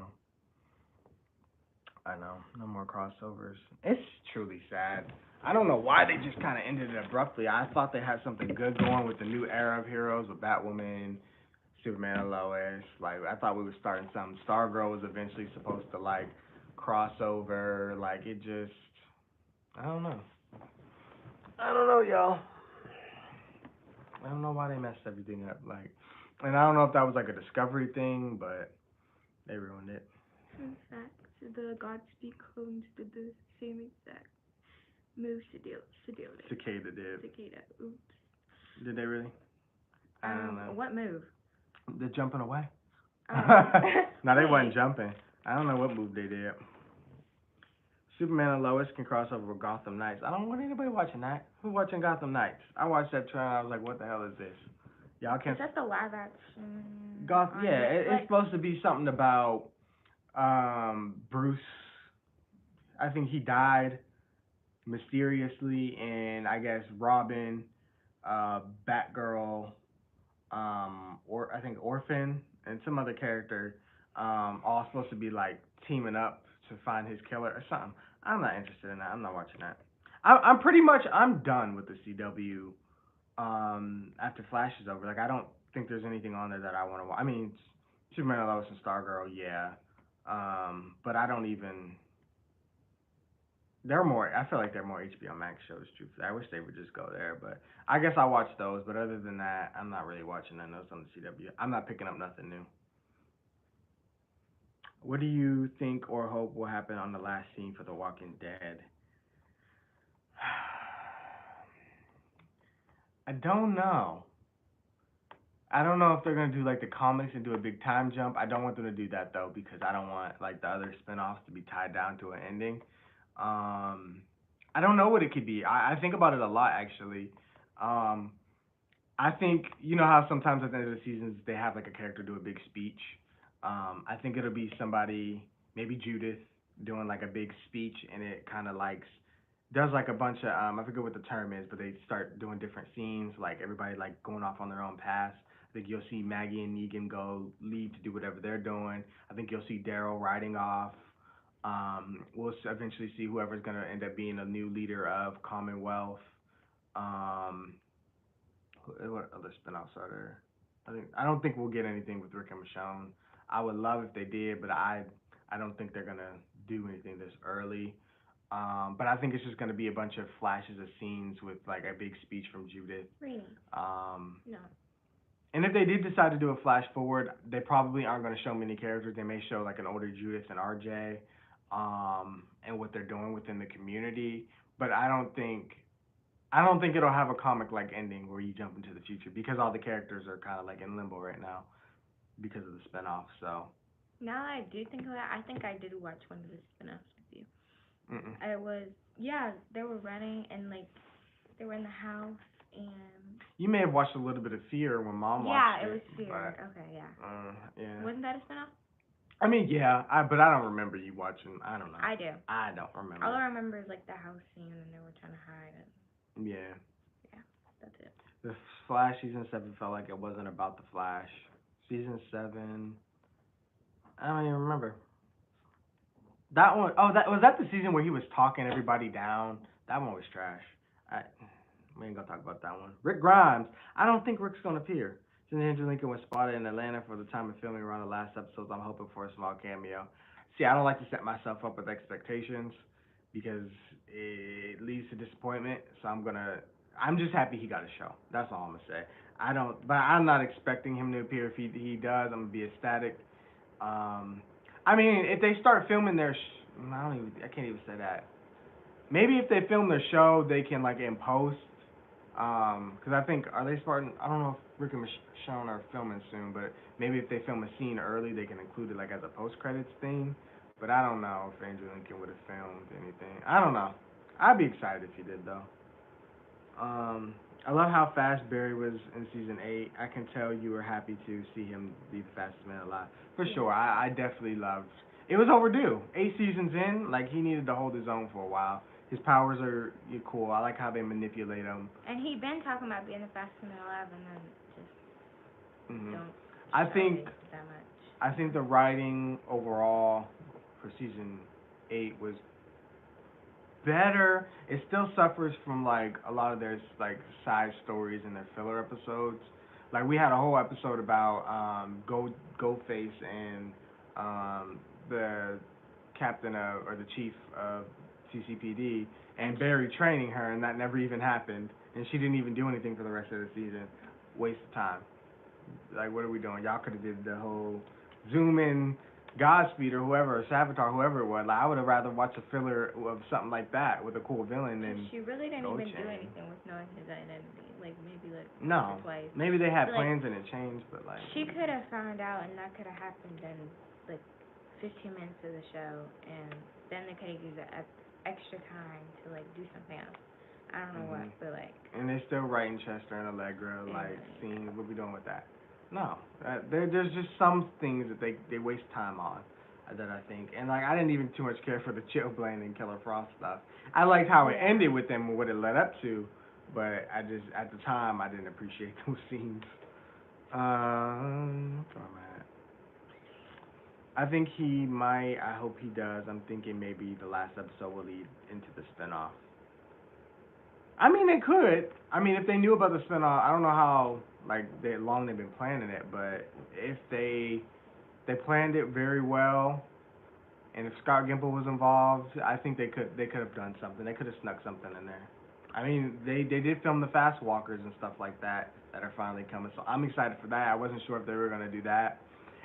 I know, no more crossovers. It's truly sad. I don't know why they just kind of ended it abruptly. I thought they had something good going with the new era of heroes with Batwoman, Superman, and Lois. Like I thought we were starting something. Stargirl was eventually supposed to like crossover. Like it just, I don't know. I don't know, y'all. I don't know why they messed everything up. Like, and I don't know if that was like a Discovery thing, but they ruined it. Fun fact: the Godspeed clones did the same exact move Cicada did. Cicada. Oops. Did they really? I don't know. What move? They're jumping away. Oh. No, they Wait. wasn't jumping. I don't know what move they did. Superman and Lois can cross over with Gotham Knights. I don't want anybody watching that. Who watching Gotham Knights? I watched that trailer. I was like, what the hell is this? Y'all Is can that the live action Goth. on Yeah, it's Netflix? supposed to be something about Bruce. I think he died mysteriously, and I guess Robin, Batgirl, or I think Orphan and some other character, all supposed to be like teaming up to find his killer or something. I'm not interested in that. I'm not watching that. I'm pretty much I'm done with the CW. After Flash is over, like I don't think there's anything on there that I want to watch. I mean, Superman, Lois, and Stargirl, yeah. But I don't even. They're more. I feel like they're more HBO Max shows. Truthfully, I wish they would just go there. But I guess I watch those. But other than that, I'm not really watching none of those on the CW. I'm not picking up nothing new. What do you think or hope will happen on the last scene for The Walking Dead? I don't know. I don't know if they're gonna do like the comics and do a big time jump. I don't want them to do that though because I don't want like the other spin-offs to be tied down to an ending. Um, I don't know what it could be. I think about it a lot actually. Um, I think you know how sometimes at the end of the seasons they have like a character do a big speech. I think it'll be somebody, maybe Judith, doing like a big speech, and it kind of like does like a bunch of I forget what the term is, but they start doing different scenes, like everybody like going off on their own paths. I think you'll see Maggie and Negan go leave to do whatever they're doing. I think you'll see Daryl riding off. We'll eventually see whoever's gonna end up being a new leader of Commonwealth. Um, what other spinoffs are there? I don't think we'll get anything with Rick and Michonne. I would love if they did, but I don't think they're gonna do anything this early. But I think it's just gonna be a bunch of flashes of scenes with like a big speech from Judith. Really? Um, No. and if they did decide to do a flash forward, they probably aren't gonna show many characters. They may show like an older Judith and RJ, and what they're doing within the community. But I don't think it'll have a comic like ending where you jump into the future because all the characters are kind of like in limbo right now because of the spinoff. So, Now that I do think of it, I think I did watch one of the spin-offs with you. mm-mm. I was, yeah, they were running and like they were in the house and You may have watched a little bit of Fear when Mom yeah, watched it it, was Fear. but Okay, yeah. yeah. Wasn't that a spin-off? I mean, yeah, but I don't remember you watching. I don't know. I do. I don't All remember. I remember is like the house scene and they were trying to hide it. Yeah, Yeah, that's it. the Flash season 7 felt like it wasn't about the Flash. Season 7, I don't even remember. That one, oh, that was that the season where he was talking everybody down. That one was trash. I, we ain't gonna talk about that one. Rick Grimes. I don't think Rick's gonna appear. Since Andrew Lincoln was spotted in Atlanta for the time of filming around the last episodes, I'm hoping for a small cameo. See, I don't like to set myself up with expectations because it leads to disappointment. So I'm just happy he got a show. That's all I'm gonna say. But I'm not expecting him to appear. If he does, I'm gonna be ecstatic. Um, I mean, if they start filming I can't even say that. Maybe if they film their show, they can like in post. Because I think are they starting? I don't know if Rick and Michonne are filming soon, but maybe if they film a scene early, they can include it like as a post credits thing. But I don't know if Andrew Lincoln would have filmed anything. I don't know. I'd be excited if he did though. Um, I love how fast Barry was in season 8. I can tell you were happy to see him be the fastest man alive. For Yeah. sure, I definitely loved. It was overdue. 8 seasons in, like he needed to hold his own for a while. His powers are cool. I like how they manipulate him. And he'd been talking about being the fastest man alive and then just Hmm. don't I show think it that much. I think the writing overall for season 8 was better. It still suffers from like a lot of their like side stories and their filler episodes. Like we had a whole episode about Ghostface and the captain of or the chief of CCPD and Barry training her, and that never even happened. And she didn't even do anything for the rest of the season. Waste of time. Like, what are we doing? Y'all could have did the whole zoom in Godspeed or whoever, or Savitar, whoever it was. Like, I would have rather watched a filler of something like that with a cool villain Because than she really didn't Gold even do Chain. anything with knowing his identity. Like maybe like once No, or twice. maybe they had But like plans and it changed, but like, she could have found out and that could have happened in like 15 minutes of the show and then they could have used extra time to like do something else. I don't know what, Mhm. but like And they still writing Chester and Allegra they like really need scenes. What we doing with that? No, there's just some things that they waste time on. That I think, and like I didn't even too much care for the Chill Blaine and Killer Frost stuff. I liked how it yeah. ended with them and what it led up to, but I just at the time I didn't appreciate those scenes. Where am I at? I think he might. I hope he does. I'm thinking maybe the last episode will lead into the spinoff. I mean, they could. I mean, if they knew about the spinoff, I don't know how like they long they've been planning it, but if they planned it very well, and if Scott Gimple was involved, I think they could have done something. They could have snuck something in there. I mean, they did film the Fast Walkers and stuff like that are finally coming, so I'm excited for that. I wasn't sure if they were gonna do that,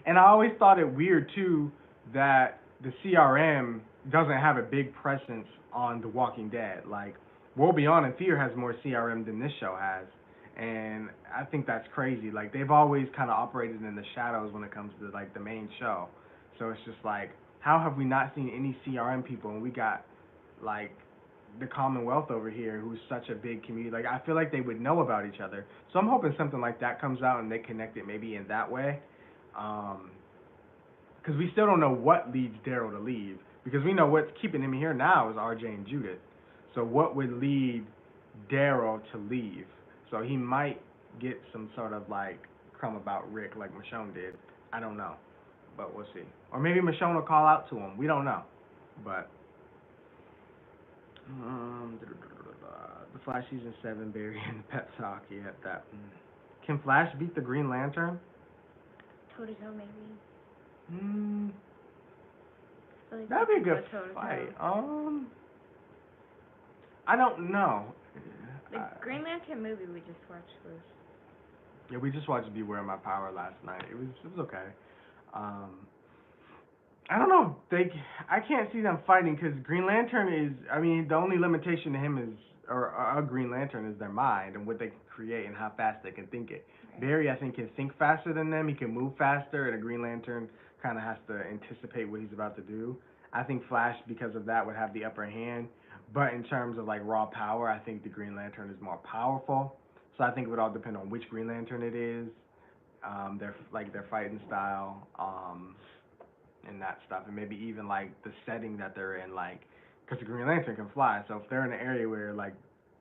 and I always thought it weird too that the CRM doesn't have a big presence on The Walking Dead. Like World Beyond and Fear has more CRM than this show has, and I think that's crazy. Like they've always kind of operated in the shadows when it comes to like the main show, so it's just like how have we not seen any CRM people and we got like the Commonwealth over here who's such a big community. Like I feel like they would know about each other. So I'm hoping something like that comes out and they connect it maybe in that way. Um, because we still don't know what leads Daryl to leave. Because we know what's keeping him here now is RJ and Judith. So what would lead Daryl to leave? So he might get some sort of like crumb about Rick like Michonne did. I don't know, but we'll see. Or maybe Michonne will call out to him. We don't know. But the Flash season 7, Barry and the Pep Talk. Yeah, that. Can Flash beat the Green Lantern? toe to toe maybe. Hmm, I feel like they that'd be a could go good toe to toe. fight. I don't know. The Green Lantern movie we just watched was Yeah, we just watched Beware My Power last night. It was okay. Um, I don't know. I can't see them fighting because Green Lantern is. I mean, the only limitation to him is, or a Green Lantern is their mind and what they can create and how fast they can think it. right. Barry, I think, can think faster than them. He can move faster, and a Green Lantern kind of has to anticipate what he's about to do. I think Flash, because of that, would have the upper hand. But in terms of like raw power, I think the Green Lantern is more powerful. So I think it would all depend on which Green Lantern it is, their fighting style, and that stuff, and maybe even like the setting that they're in, like because the Green Lantern can fly, so if they're in an area where like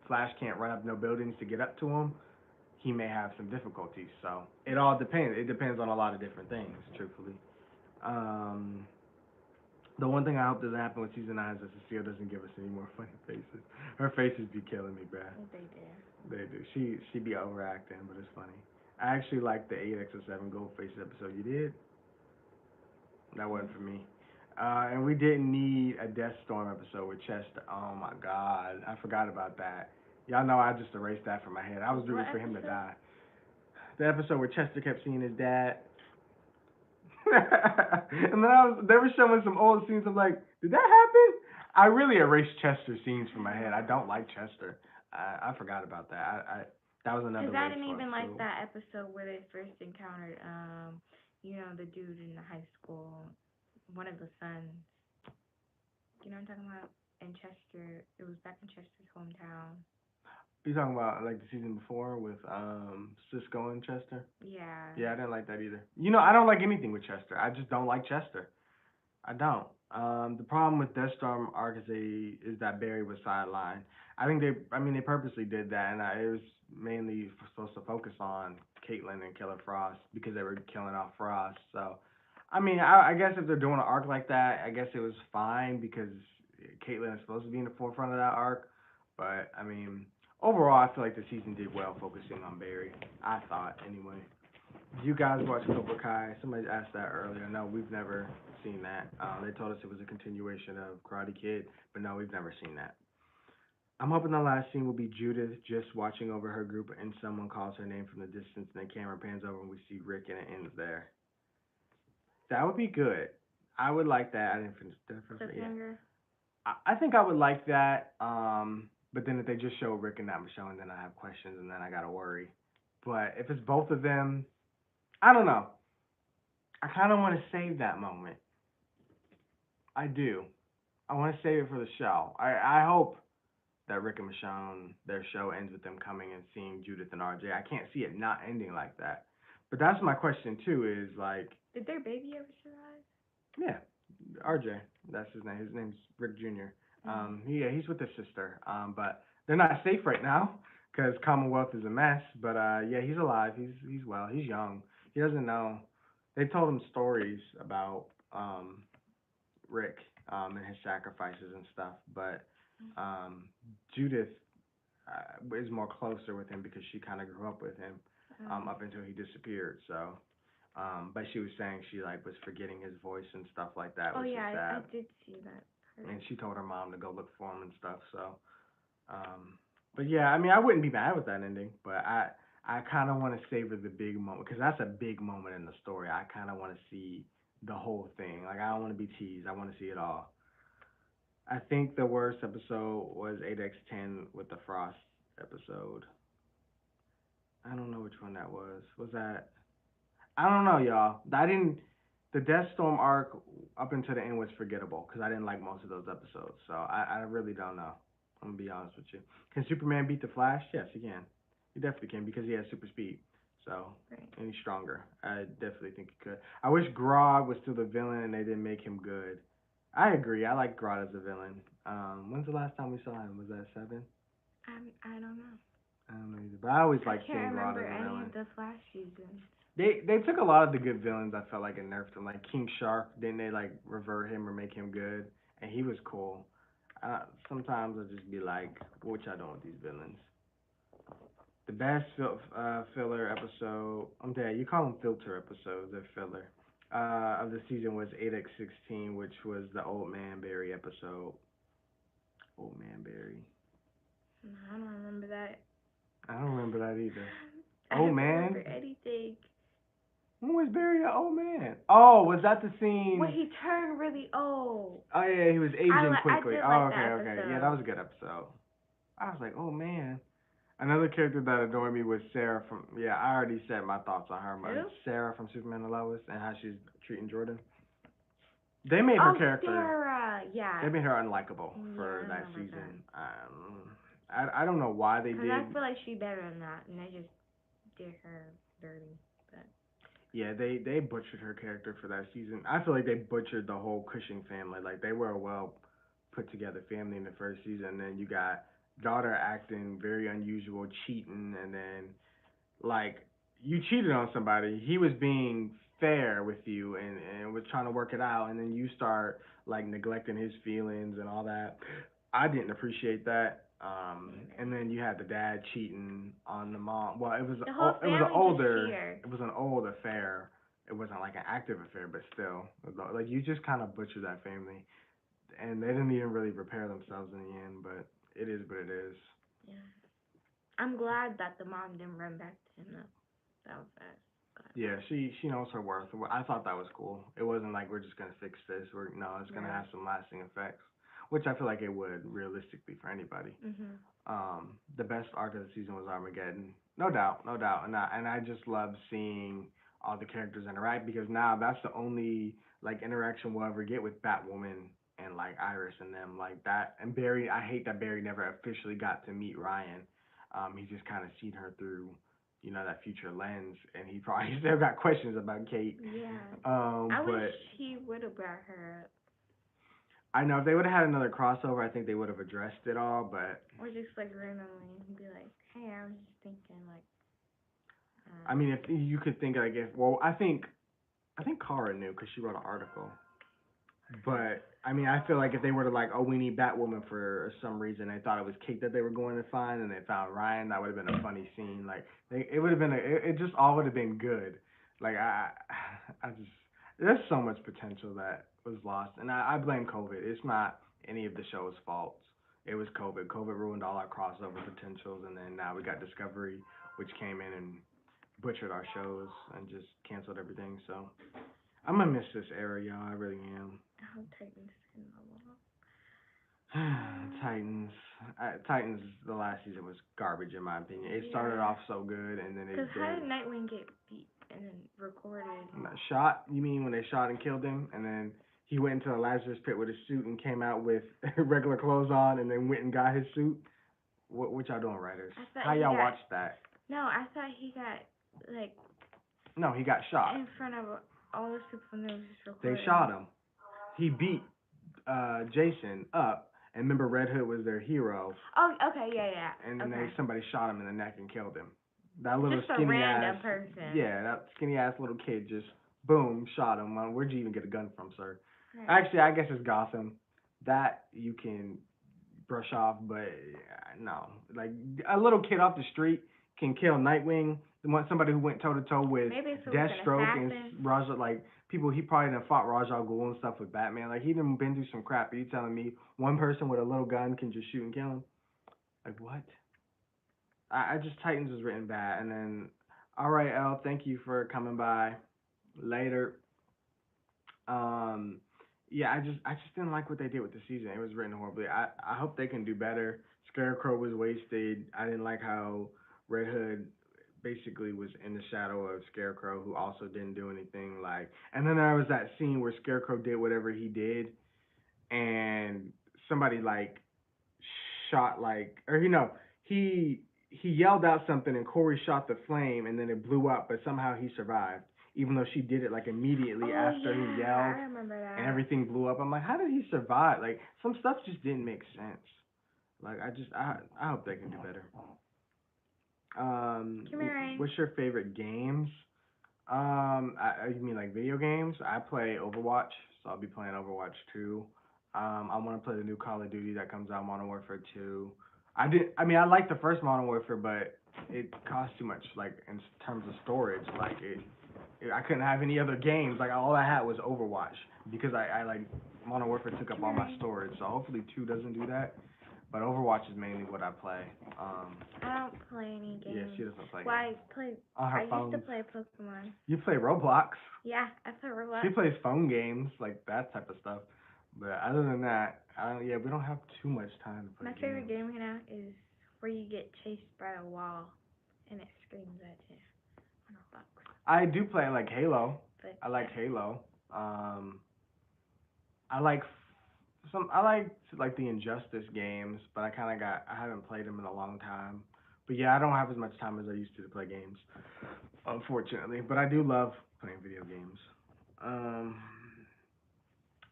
Flash can't run up no buildings to get up to him, he may have some difficulties. So it all depends. It depends on a lot of different things, truthfully. Um, the one thing I hope doesn't happen with season 9 is that Cecile doesn't give us any more funny faces. Her faces be killing me, bruh. They did. They do. She be overacting, but it's funny. I actually like the 8 ex of 7 Gold Faces episode. You did? That wasn't for me. And we didn't need a Death Storm episode with Chester. Oh my God, I forgot about that. Y'all know I just erased that from my head. I was What rooting for him to episode? die. The episode where Chester kept seeing his dad. And then they were showing some old scenes. I'm like, did that happen? I really erased Chester scenes from my head. I don't like Chester. I forgot about that. That was another Cause I waste didn't for even like episode. that episode where they first encountered the dude in the high school, one of the sons. You know what I'm talking about? In Chester, it was back in Chester's hometown. You talking about like the season before with Cisco and Chester? Yeah. Yeah, I didn't like that either. I don't like anything with Chester. I just don't like Chester. I don't. The problem with Deathstorm arc is that Barry was sidelined. I mean, they purposely did that, and it was mainly supposed to focus on Caitlyn and Killer Frost because they were killing off Frost. So, I mean, I guess if they're doing an arc like that, I guess it was fine because Caitlyn is supposed to be in the forefront of that arc. But I mean, overall, I feel like the season did well focusing on Barry. I thought, anyway. Do you guys watch Cobra Kai? Somebody asked that earlier. No, we've never seen that. They told us it was a continuation of Karate Kid, but no, we've never seen that. I'm hoping the last scene will be Judith just watching over her group and someone calls her name from the distance and the camera pans over and we see Rick and it ends there. That would be good. I would like that. I didn't finish. Did I finish it? Yeah. Cliffhanger. I think I would like that. But then if they just show Rick and not Michonne, then I have questions and then I gotta worry. But if it's both of them, I don't know. I kind of want to save that moment. I do. I want to save it for the show. I hope that Rick and Michonne, their show ends with them coming and seeing Judith and RJ. I can't see it not ending like that. But that's my question too. Is like, Did their baby ever survive? yeah, RJ. That's his name. His name's Rick Jr. Mm. Yeah, he's with his sister. But they're not safe right now because Commonwealth is a mess. But yeah, he's alive. He's well. He's young. He doesn't know. They told him stories about Rick and his sacrifices and stuff. But um, Judith is more closer with him because she kind of grew up with him Um, up until he disappeared. So, but she was saying she like was forgetting his voice and stuff like that, oh which is yeah, I sad. did see that part. And she told her mom to go look for him and stuff. So, um, but yeah, I mean, I wouldn't be mad with that ending, but I kind of want to savor the big moment because that's a big moment in the story. I kind of want to see the whole thing. Like I don't want to be teased. I want to see it all. I think the worst episode was 8x10 with the Frost episode. I don't know which one that was. Was that? I don't know, y'all. I didn't. The Death Storm arc up until the end was forgettable because I didn't like most of those episodes. So I really don't know. I'm gonna be honest with you. Can Superman beat the Flash? Yes, he can. He definitely can because he has super speed. So Right. and he's stronger. I definitely think he could. I wish Grodd was still the villain and they didn't make him good. I agree. I like Grodd as a villain. When's the last time we saw him? Was that seven? I don't know. I don't know either. But I always I liked seeing can't Grodd remember as a any villain. of the Flash seasons. They took a lot of the good villains. I felt like and nerfed them. Like King Shark, didn't they like revert him or make him good? And he was cool. Sometimes I just be like, what y'all doing with these villains? The best filler episode. I'm dead. You call them filter episodes. They're filler. Of the season was 8x16, which was the Old Man Barry episode. Old Man Barry. I don't remember that. I don't remember that either. I Oh don't remember man, anything. when was Barry an old man? Oh, was that the When scene? he turned really old. Oh yeah, he was aging I quickly. did Oh like okay, that okay. Yeah, that episode. was a good episode. I was like, oh man. Another character that annoyed me was Sarah from. Yeah, I already said my thoughts on her. But Who? Sarah from Superman and Lois and how she's treating Jordan. They made her Oh, character. Sarah. Yeah. They made her unlikable Yeah, I for that remember that. season. I don't know why they Cause I did. feel like she better than that, and they just did her dirty. But Yeah, they butchered her character for that season. I feel like they butchered the whole Cushing family. Like they were a well put together family in the first season. And then you got daughter acting very unusual, cheating, and then like you cheated on somebody. He was being fair with you and was trying to work it out, and then you start like neglecting his feelings and all that. I didn't appreciate that. And then you had the dad cheating on the mom. Well, the whole family just cheated. it was an old affair. It wasn't like an active affair, but still, like you just kind of butchered that family, and they didn't even really repair themselves in the end. But it is what it is. Yeah. I'm glad that the mom didn't run back to him though. That was fast. Glad Yeah, she knows her worth. I thought that was cool. It wasn't like we're just gonna fix this. We're no, it's gonna Right. have some lasting effects, which I feel like it would realistically for anybody. Mhm. The best arc of the season was Armageddon, no doubt, no doubt, and I just love seeing all the characters interact because now that's the only like interaction we'll ever get with Batwoman and like Iris and them like that. And Barry, I hate that Barry never officially got to meet Ryan. He just kind of seen her through that future lens, and he probably still got questions about Kate. Yeah. I wish But he would have brought her up, I know if they would have had another crossover, I think they would have addressed it all. But or just like randomly be like, "Hey, I was just thinking like, I mean, if you could think like if well, I think Kara knew because she wrote an article. But I mean, I feel like if they were to like, oh, we need Batwoman for some reason, they thought it was Kate that they were going to find, and they found Ryan. That would have been a funny scene. Like, it would have been it just all would have been good. Like I just there's so much potential that was lost, and I blame COVID. It's not any of the show's faults. It was COVID. COVID ruined all our crossover potentials, and then now we got Discovery, which came in and butchered our shows and just canceled everything. So I'm gonna miss this era, y'all. I really am. I hope Titans in the wall." Titans. Titans. The last season was garbage in my opinion. It started Yeah. off so good and then Cause it how did did Nightwing get beat and then recorded? shot. You mean when they shot and killed him and then he went into the Lazarus pit with his suit and came out with regular clothes on, and then went and got his suit. What y'all doing, writers? I thought How he y'all got watch that? no. I thought he got like No, he got shot. in front of all those people and they was just They recording. shot him. He beat Jason up, and remember Red Hood was their hero, Oh, okay, yeah, and yeah. then Okay. somebody shot him in the neck and killed him. That little Just a skinny ass, random person. yeah, that skinny ass little kid just boom shot him. Where'd you even get a gun from, sir? Right. Actually, I guess it's Gotham. That you can brush off, but no, like a little kid off the street can kill Nightwing. Somebody who went toe to toe with Maybe if it was an Deathstroke and assassin. Raja, like people he probably done fought Raja al Ghul and stuff with Batman. Like he done been through some crap. Are you telling me one person with a little gun can just shoot and kill him? Like what? I just Titans was written bad, and then all right, L, thank you for coming by. Later. Um, yeah, I just didn't like what they did with the season. It was written horribly. I hope they can do better. Scarecrow was wasted. I didn't like how Red Hood basically was in the shadow of Scarecrow, who also didn't do anything. Like, and then there was that scene where Scarecrow did whatever he did, and somebody like shot like, or he yelled out something and Corey shot the flame and then it blew up, but somehow he survived, even though she did it like immediately Oh after he yeah, yelled I remember and that. everything blew up. I'm like, how did he survive? Like some stuff just didn't make sense. Like I hope they can do better. Come here, Ryan. What's your favorite games? You mean like video games? I play Overwatch, so I'll be playing Overwatch 2. I want to play the new Call of Duty that comes out, Modern Warfare 2. I mean, I like the first Modern Warfare, but it costs too much, like in terms of storage. Like I couldn't have any other games. Like all I had was Overwatch because I like Modern Warfare took up Come all here, my Ryan. storage. So hopefully 2 doesn't do that. But Overwatch is mainly what I play. I don't play any Yeah, she games. doesn't play Well, I games play. on I her used to phones. play Pokemon. You play Roblox. Yeah, I play Roblox. She plays phone games, like that type of stuff. But other than that, yeah, we don't have too much time to play My favorite games. game right now is where you get chased by a wall and it screams at you on a box. I do play like Halo. But I yeah, like Halo. Um, I like I like the Injustice games, but I haven't played them in a long time. But yeah, I don't have as much time as I used to play games, unfortunately. But I do love playing video games. Um,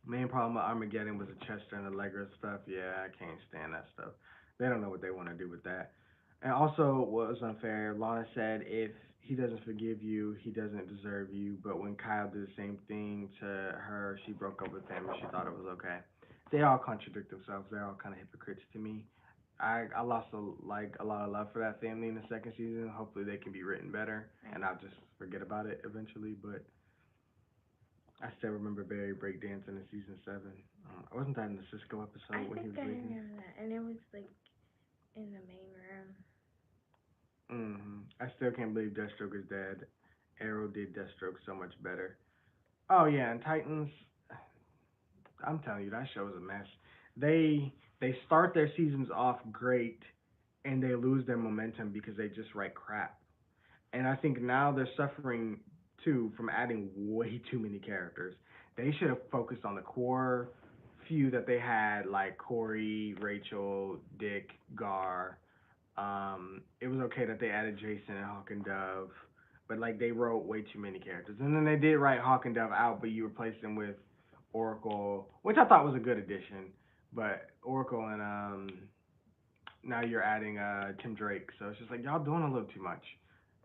Main problem with Armageddon was the Chester and Allegra stuff. Yeah, I can't stand that stuff. They don't know what they want to do with that. And also, what was unfair, Lana said if he doesn't forgive you, he doesn't deserve you. But when Kyle did the same thing to her, she broke up with him and she thought it was okay. They all contradict themselves. They're all kind of hypocrites to me. I lost a lot of love for that family in the second season. Hopefully, they can be written better, right. and I'll just forget about it eventually. But I still remember Barry breakdancing in season 7. Wasn't that in the Cisco I episode when he think was I breaking? remember that, and it was like in the main room. I still can't believe Deathstroke is dead. Arrow did Deathstroke so much better. Oh yeah, and Titans. I'm telling you, that show is a mess. They start their seasons off great, and they lose their momentum because they just write crap. And I think now they're suffering too from adding way too many characters. They should have focused on the core few that they had, like Corey, Rachel, Dick, Gar. It was okay that they added Jason and Hawk and Dove, but like they wrote way too many characters. And then they did write Hawk and Dove out, but you replaced them with Oracle, which I thought was a good addition. But Oracle and now you're adding Tim Drake, so it's just like y'all doing a little too much.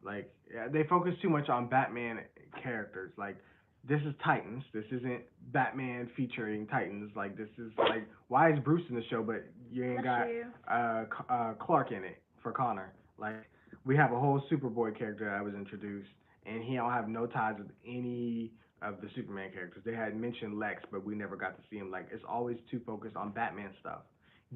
Like yeah, they focus too much on Batman characters. Like this is Titans. This isn't Batman featuring Titans. Like this is like why is Bruce in the show, but you ain't Bless got you. Clark in it for Connor. Like we have a whole Superboy character that was introduced, and he don't have no ties with any of the Superman characters. They had mentioned Lex, but we never got to see him. Like it's always too focused on Batman stuff.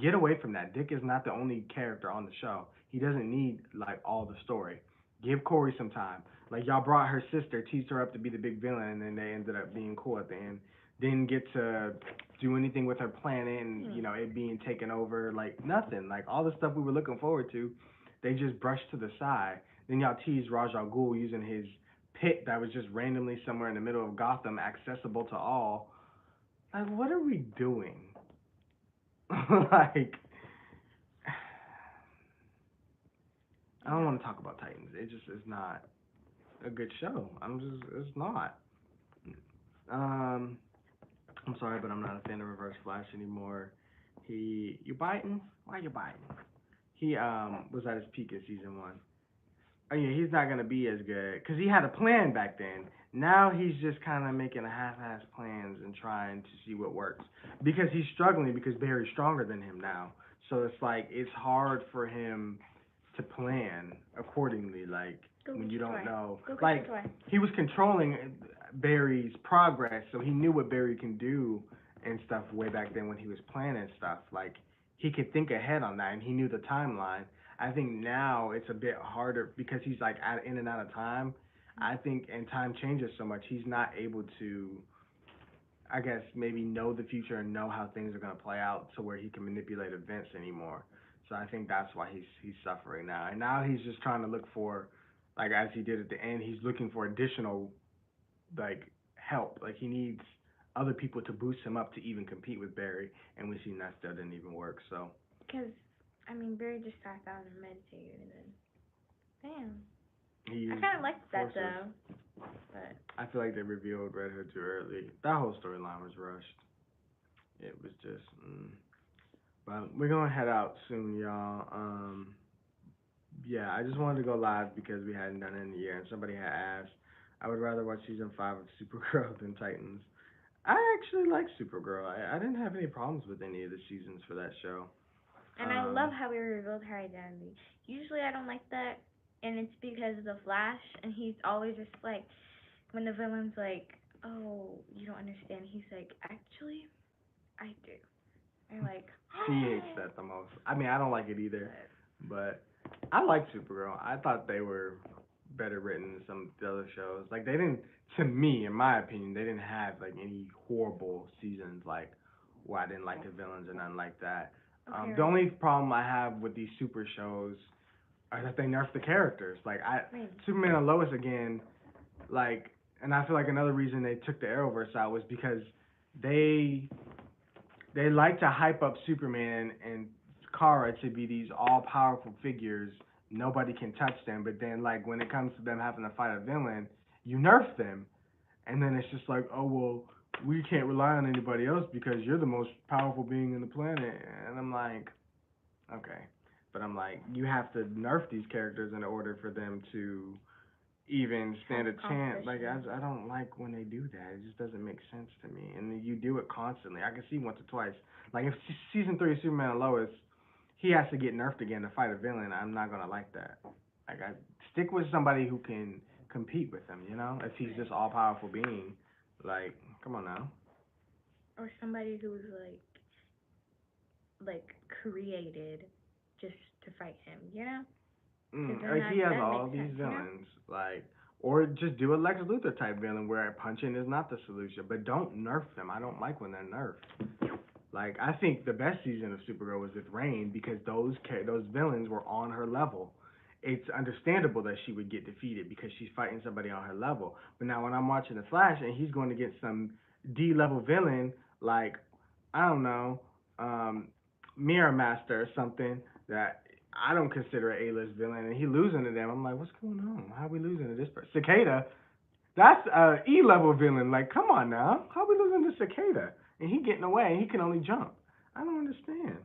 Get away from that. Dick is not the only character on the show. He doesn't need like all the story. Give Corey some time. Like y'all brought her sister, teased her up to be the big villain, and then they ended up being cool at the end. Didn't get to do anything with her planet and it being taken over. Like nothing. Like all the stuff we were looking forward to, they just brushed to the side. Then y'all teased Raj Al Ghul using his pit that was just randomly somewhere in the middle of Gotham, accessible to all, Like, what are we doing? Like, I don't Yeah. want to talk about Titans. It just is not a good show. It's not. Um, I'm sorry, but I'm not a fan of Reverse Flash anymore. You biting? Why you biting? He was at his peak in season one. Oh yeah, he's not gonna be as good because he had a plan back then. Now he's just kind of making a half-ass plans and trying to see what works because he's struggling because Barry's stronger than him now. So it's like it's hard for him to plan accordingly. Like Go when get you your don't toy. know, Go get your like toy. he was controlling Barry's progress, so he knew what Barry can do and stuff way back then when he was planning stuff. Like he could think ahead on that, and he knew the timeline. I think now it's a bit harder because he's like in and out of time. I think and time changes so much, he's not able to, I guess, maybe know the future and know how things are gonna play out to where he can manipulate events anymore. So I think that's why he's suffering now. And now he's just trying to look for, like as he did at the end, he's looking for additional like help. Like he needs other people to boost him up to even compete with Barry, and we seen that still didn't even work. So Because, I mean, Barry just sat down and meditated, and then, bam. he I used kind of liked that, forces. though. But, I feel like they revealed Red Hood too early. That whole storyline was rushed. It was just. But we're gonna head out soon, y'all. Yeah, I just wanted to go live because we hadn't done it in a year, and somebody had asked. I would rather watch season 5 of Supergirl than Titans. I actually like Supergirl. I didn't have any problems with any of the seasons for that show. and I love Um, how we revealed her identity. Usually I don't like that, and it's because of the Flash, and he's always just like, when the villain's like, oh, you don't understand, he's like, actually, I do. I'm like, she hates that the most. I mean, I don't like it either, but but I like Supergirl. I thought they were better written than some of the other shows. Like they didn't, to me, in my opinion, they didn't have like any horrible seasons like where I didn't like the villains or nothing like that. okay, The right, only problem I have with these super shows are that they nerf the characters. Like right, Superman and Lois again, like, and I feel like another reason they took the Arrowverse out was because they they like to hype up Superman and Kara to be these all powerful figures. Nobody can touch them. But then, like, when it comes to them having to fight a villain, you nerf them. And then it's just like, oh, well, we can't rely on anybody else because you're the most powerful being in the planet. And I'm like, okay. But I'm like, you have to nerf these characters in order for them to even have stand a chance. Like competition. I don't like when they do that. It just doesn't make sense to me. And you do it constantly. I can see once or twice. Like if season 3 of Superman and Lois, he has to get nerfed again to fight a villain. I'm not gonna like that. Like I stick with somebody who can compete with him. You know, if he's this Right. all powerful being, like come on now. Or somebody who's like created just to fight him, you know? Because then Like he has that all makes these sense, you know? villains, like, or just do a Lex Luthor type villain where punching is not the solution, but don't nerf them. I don't like when they're nerfed. Like I think the best season of Supergirl was with Reign because those villains were on her level. It's understandable that she would get defeated because she's fighting somebody on her level. But now when I'm watching the Flash and he's going to get some D level villain like I don't know, um, Mirror Master or something that I don't consider an A-list villain, and he losing to them. I'm like, what's going on? How are we losing to this person? Cicada, that's a E-level villain. Like, come on now, how are we losing to Cicada? And he getting away, and he can only jump. I don't understand.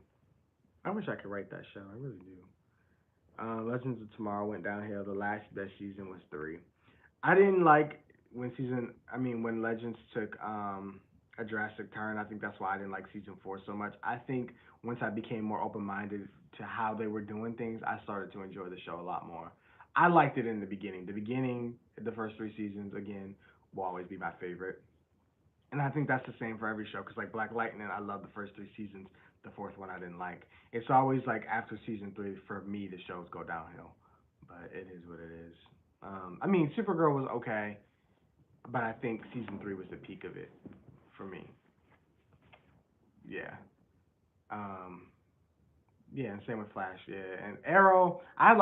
I wish I could write that show. I really do. Legends of Tomorrow went downhill. The last best season was 3. I didn't like when Legends took a drastic turn. I think that's why I didn't like season 4 so much. I think once I became more open minded to how they were doing things, I started to enjoy the show a lot more. I liked it in the beginning. The beginning, the first 3 seasons, again, will always be my favorite. And I think that's the same for every show. Cause like Black Lightning, I love the first 3 seasons. The fourth one I didn't like. It's always like after season 3 for me the shows go downhill. But it is what it is. Supergirl was okay, but I think season 3 was the peak of it for me. Yeah. Um, yeah, and same with Flash. Yeah, and Arrow. I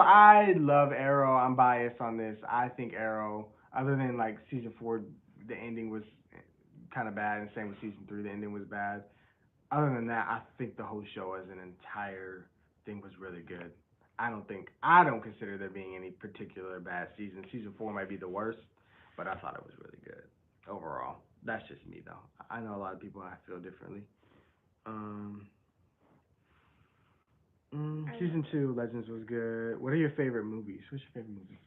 love Arrow. I'm biased on this. I think Arrow, other than like season 4, the ending was kind of bad, and same with season three. The ending was bad. Other than that, I think the whole show as an entire thing was really good. I don't consider there being any particular bad season. Season four might be the worst, but I thought it was really good overall. That's just me though. I know a lot of people I feel differently. Um, I season don't. two, Legends was good. What are your favorite movies? What's your favorite movie?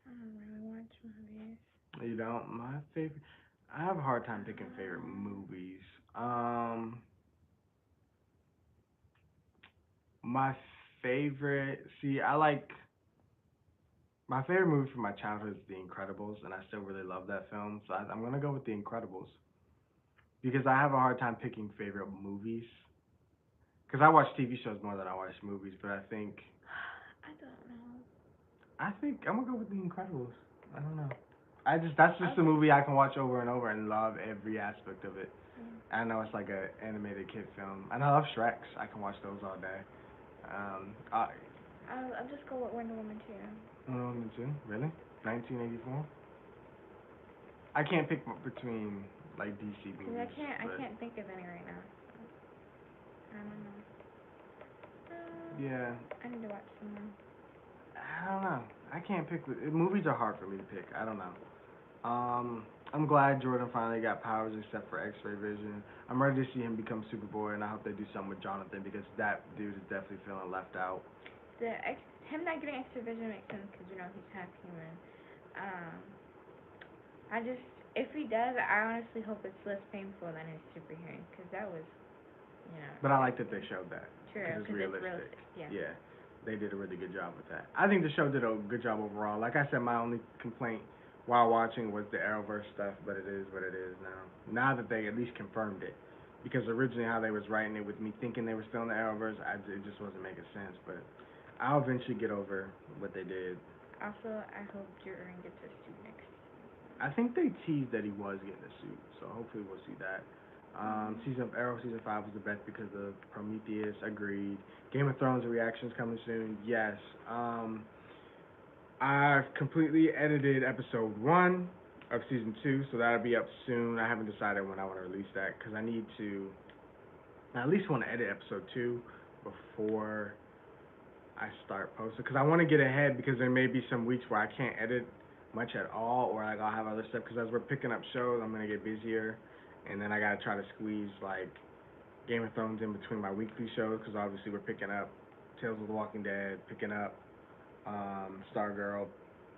I don't really watch movies. You don't? My favorite. I have a hard time picking favorite movies. Um, my favorite. See, I like my favorite movie from my childhood is The Incredibles, and I still really love that film. So I'm gonna go with The Incredibles because I have a hard time picking favorite movies. Because I watch TV shows more than I watch movies, but I don't know. I think I'm gonna go with The Incredibles. I don't know. I just that's just a Okay. movie I can watch over and over and love every aspect of it. Yeah. I know it's like a animated kid film, and I love Shreks. I can watch those all day. I I'll just go with Wonder Woman too. Wonder Woman 2, really? 1984. I can't pick between like DC Cause movies, I but can't think of any right now. I don't know. yeah, I need to watch some more. I don't know. I can't pick. Movies are hard for me to pick. I don't know. I'm glad Jordan finally got powers except for X-ray vision. I'm ready to see him become Superboy, and I hope they do something with Jonathan because that dude is definitely feeling left out. The ex, him not getting extra vision makes sense because he's half human. Um, I just if he does, I honestly hope it's less painful than his superhearing because that was But I like that they crazy. showed that because True, it's because it's realistic. realistic. Yeah. Yeah, they did a really good job with that. I think the show did a good job overall. Like I said, my only complaint while watching was the Arrowverse stuff, but it is what it is now. Now that they at least confirmed it, because originally how they was writing it with me thinking they were still in the Arrowverse, it just wasn't making sense. But I'll eventually get over what they did. Also, I hope Jordan gets a suit next. I think they teased that he was getting a suit, so hopefully we'll see that. Mhm. Season of Arrow season five was the best because of Prometheus. Agreed. Game of Thrones reactions coming soon. Yes. I've completely edited episode one of season two, so that'll be up soon. I haven't decided when I want to release that because I need to. I at least want to edit episode two before I start posting because I want to get ahead because there may be some weeks where I can't edit much at all or like I'll have other stuff because as we're picking up shows I'm gonna get busier and then I gotta try to squeeze like Game of Thrones in between my weekly shows because obviously we're picking up Tales of the Walking Dead, picking up Stargirl.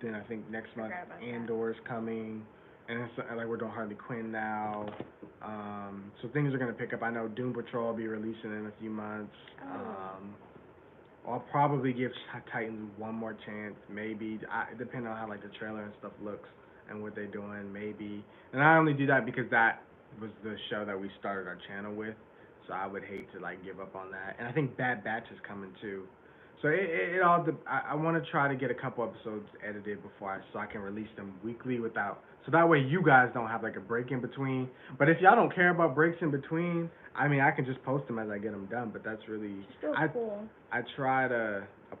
Then I think next month Forgot about that. Andor's coming and it's like we're doing Harley Quinn now. So things are gonna pick up. I know Doom Patrol will be releasing in a few months. Oh. I'll probably give Titans one more chance, maybe. Depending on how like the trailer and stuff looks and what they're doing, maybe. And I only do that because that was the show that we started our channel with, so I would hate to like give up on that. And I think Bad Batch is coming too. So it all I want to try to get a couple episodes edited before so I can release them weekly without so that way you guys don't have like a break in between. But if y'all don't care about breaks in between, I mean I can just post them as I get them done. But that's really Just do a I pool. I try to a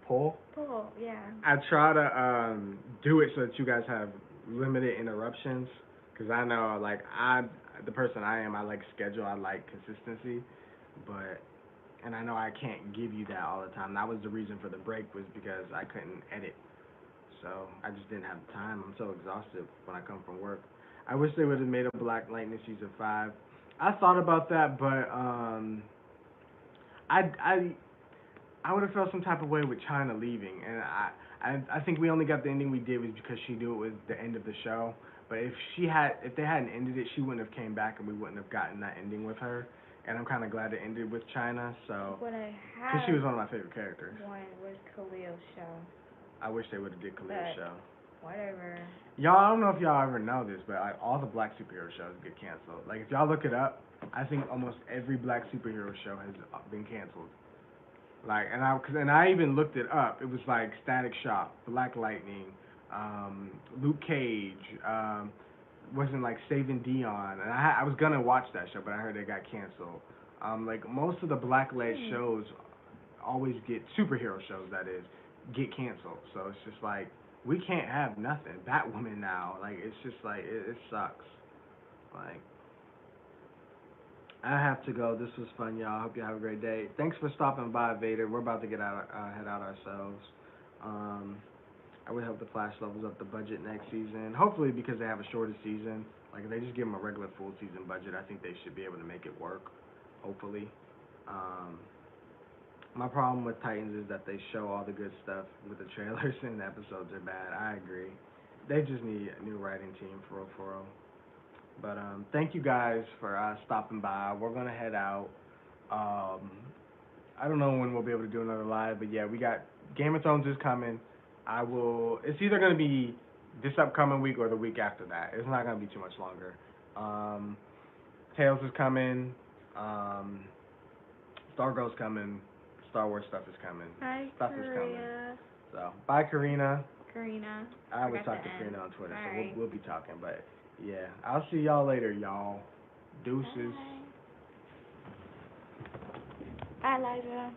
poll. Pool, yeah. I try to do it so that you guys have limited interruptions because I know like the person I am I like schedule I like consistency, but and I know I can't give you that all the time. That was the reason for the break was because I couldn't edit, so I just didn't have the time. I'm so exhausted when I come from work. I wish they would have made a Black Lightning season five. I thought about that, but I I I would have felt some type of way with China leaving, and I think we only got the ending we did was because she knew it was the end of the show. But if they hadn't ended it, she wouldn't have came back, and we wouldn't have gotten that ending with her. And I'm kind of glad it ended with China, so What I because she have was one of my favorite characters. wanted was Khalil's show, I wish they would have did Khalil's but show. whatever. Y'all, I don't know if y'all ever know this, but like all the black superhero shows get canceled. Like if y'all look it up, I think almost every black superhero show has been canceled. Like, and I even looked it up. It was like Static Shock, Black Lightning, Luke Cage, wasn't like Saving Dion, and I was gonna watch that show, but I heard it got canceled. Like most of the black led Hmm. shows always get superhero shows that is get canceled. So it's just like we can't have nothing. Batwoman now, like it's just like it sucks. Like, I have to go. This was fun, y'all. I hope you have a great day. Thanks for stopping by, Vader. We're about to head out ourselves. Um, I would hope the Flash levels up the budget next season. Hopefully, because they have a shorter season. Like, if they just give them a regular full season budget, I think they should be able to make it work. Hopefully. Um, my problem with Titans is that they show all the good stuff with the trailers and the episodes are bad. I agree. They just need a new writing team for real, for real. But thank you guys for stopping by. We're gonna head out. Um, I don't know when we'll be able to do another live, but yeah, we got Game of Thrones is coming. I will. It's either gonna be this upcoming week or the week after that. It's not gonna be too much longer. Um, Tales is coming. Um, Stargirl's coming. Star Wars stuff is coming. Hi, Stuff is coming. Korea. So bye, Karina. Karina. I always Forgot the talk to N. Karina on Twitter, so Sorry. we'll be talking. But yeah, I'll see y'all later, y'all. Deuces. Bye. Bye, Liza.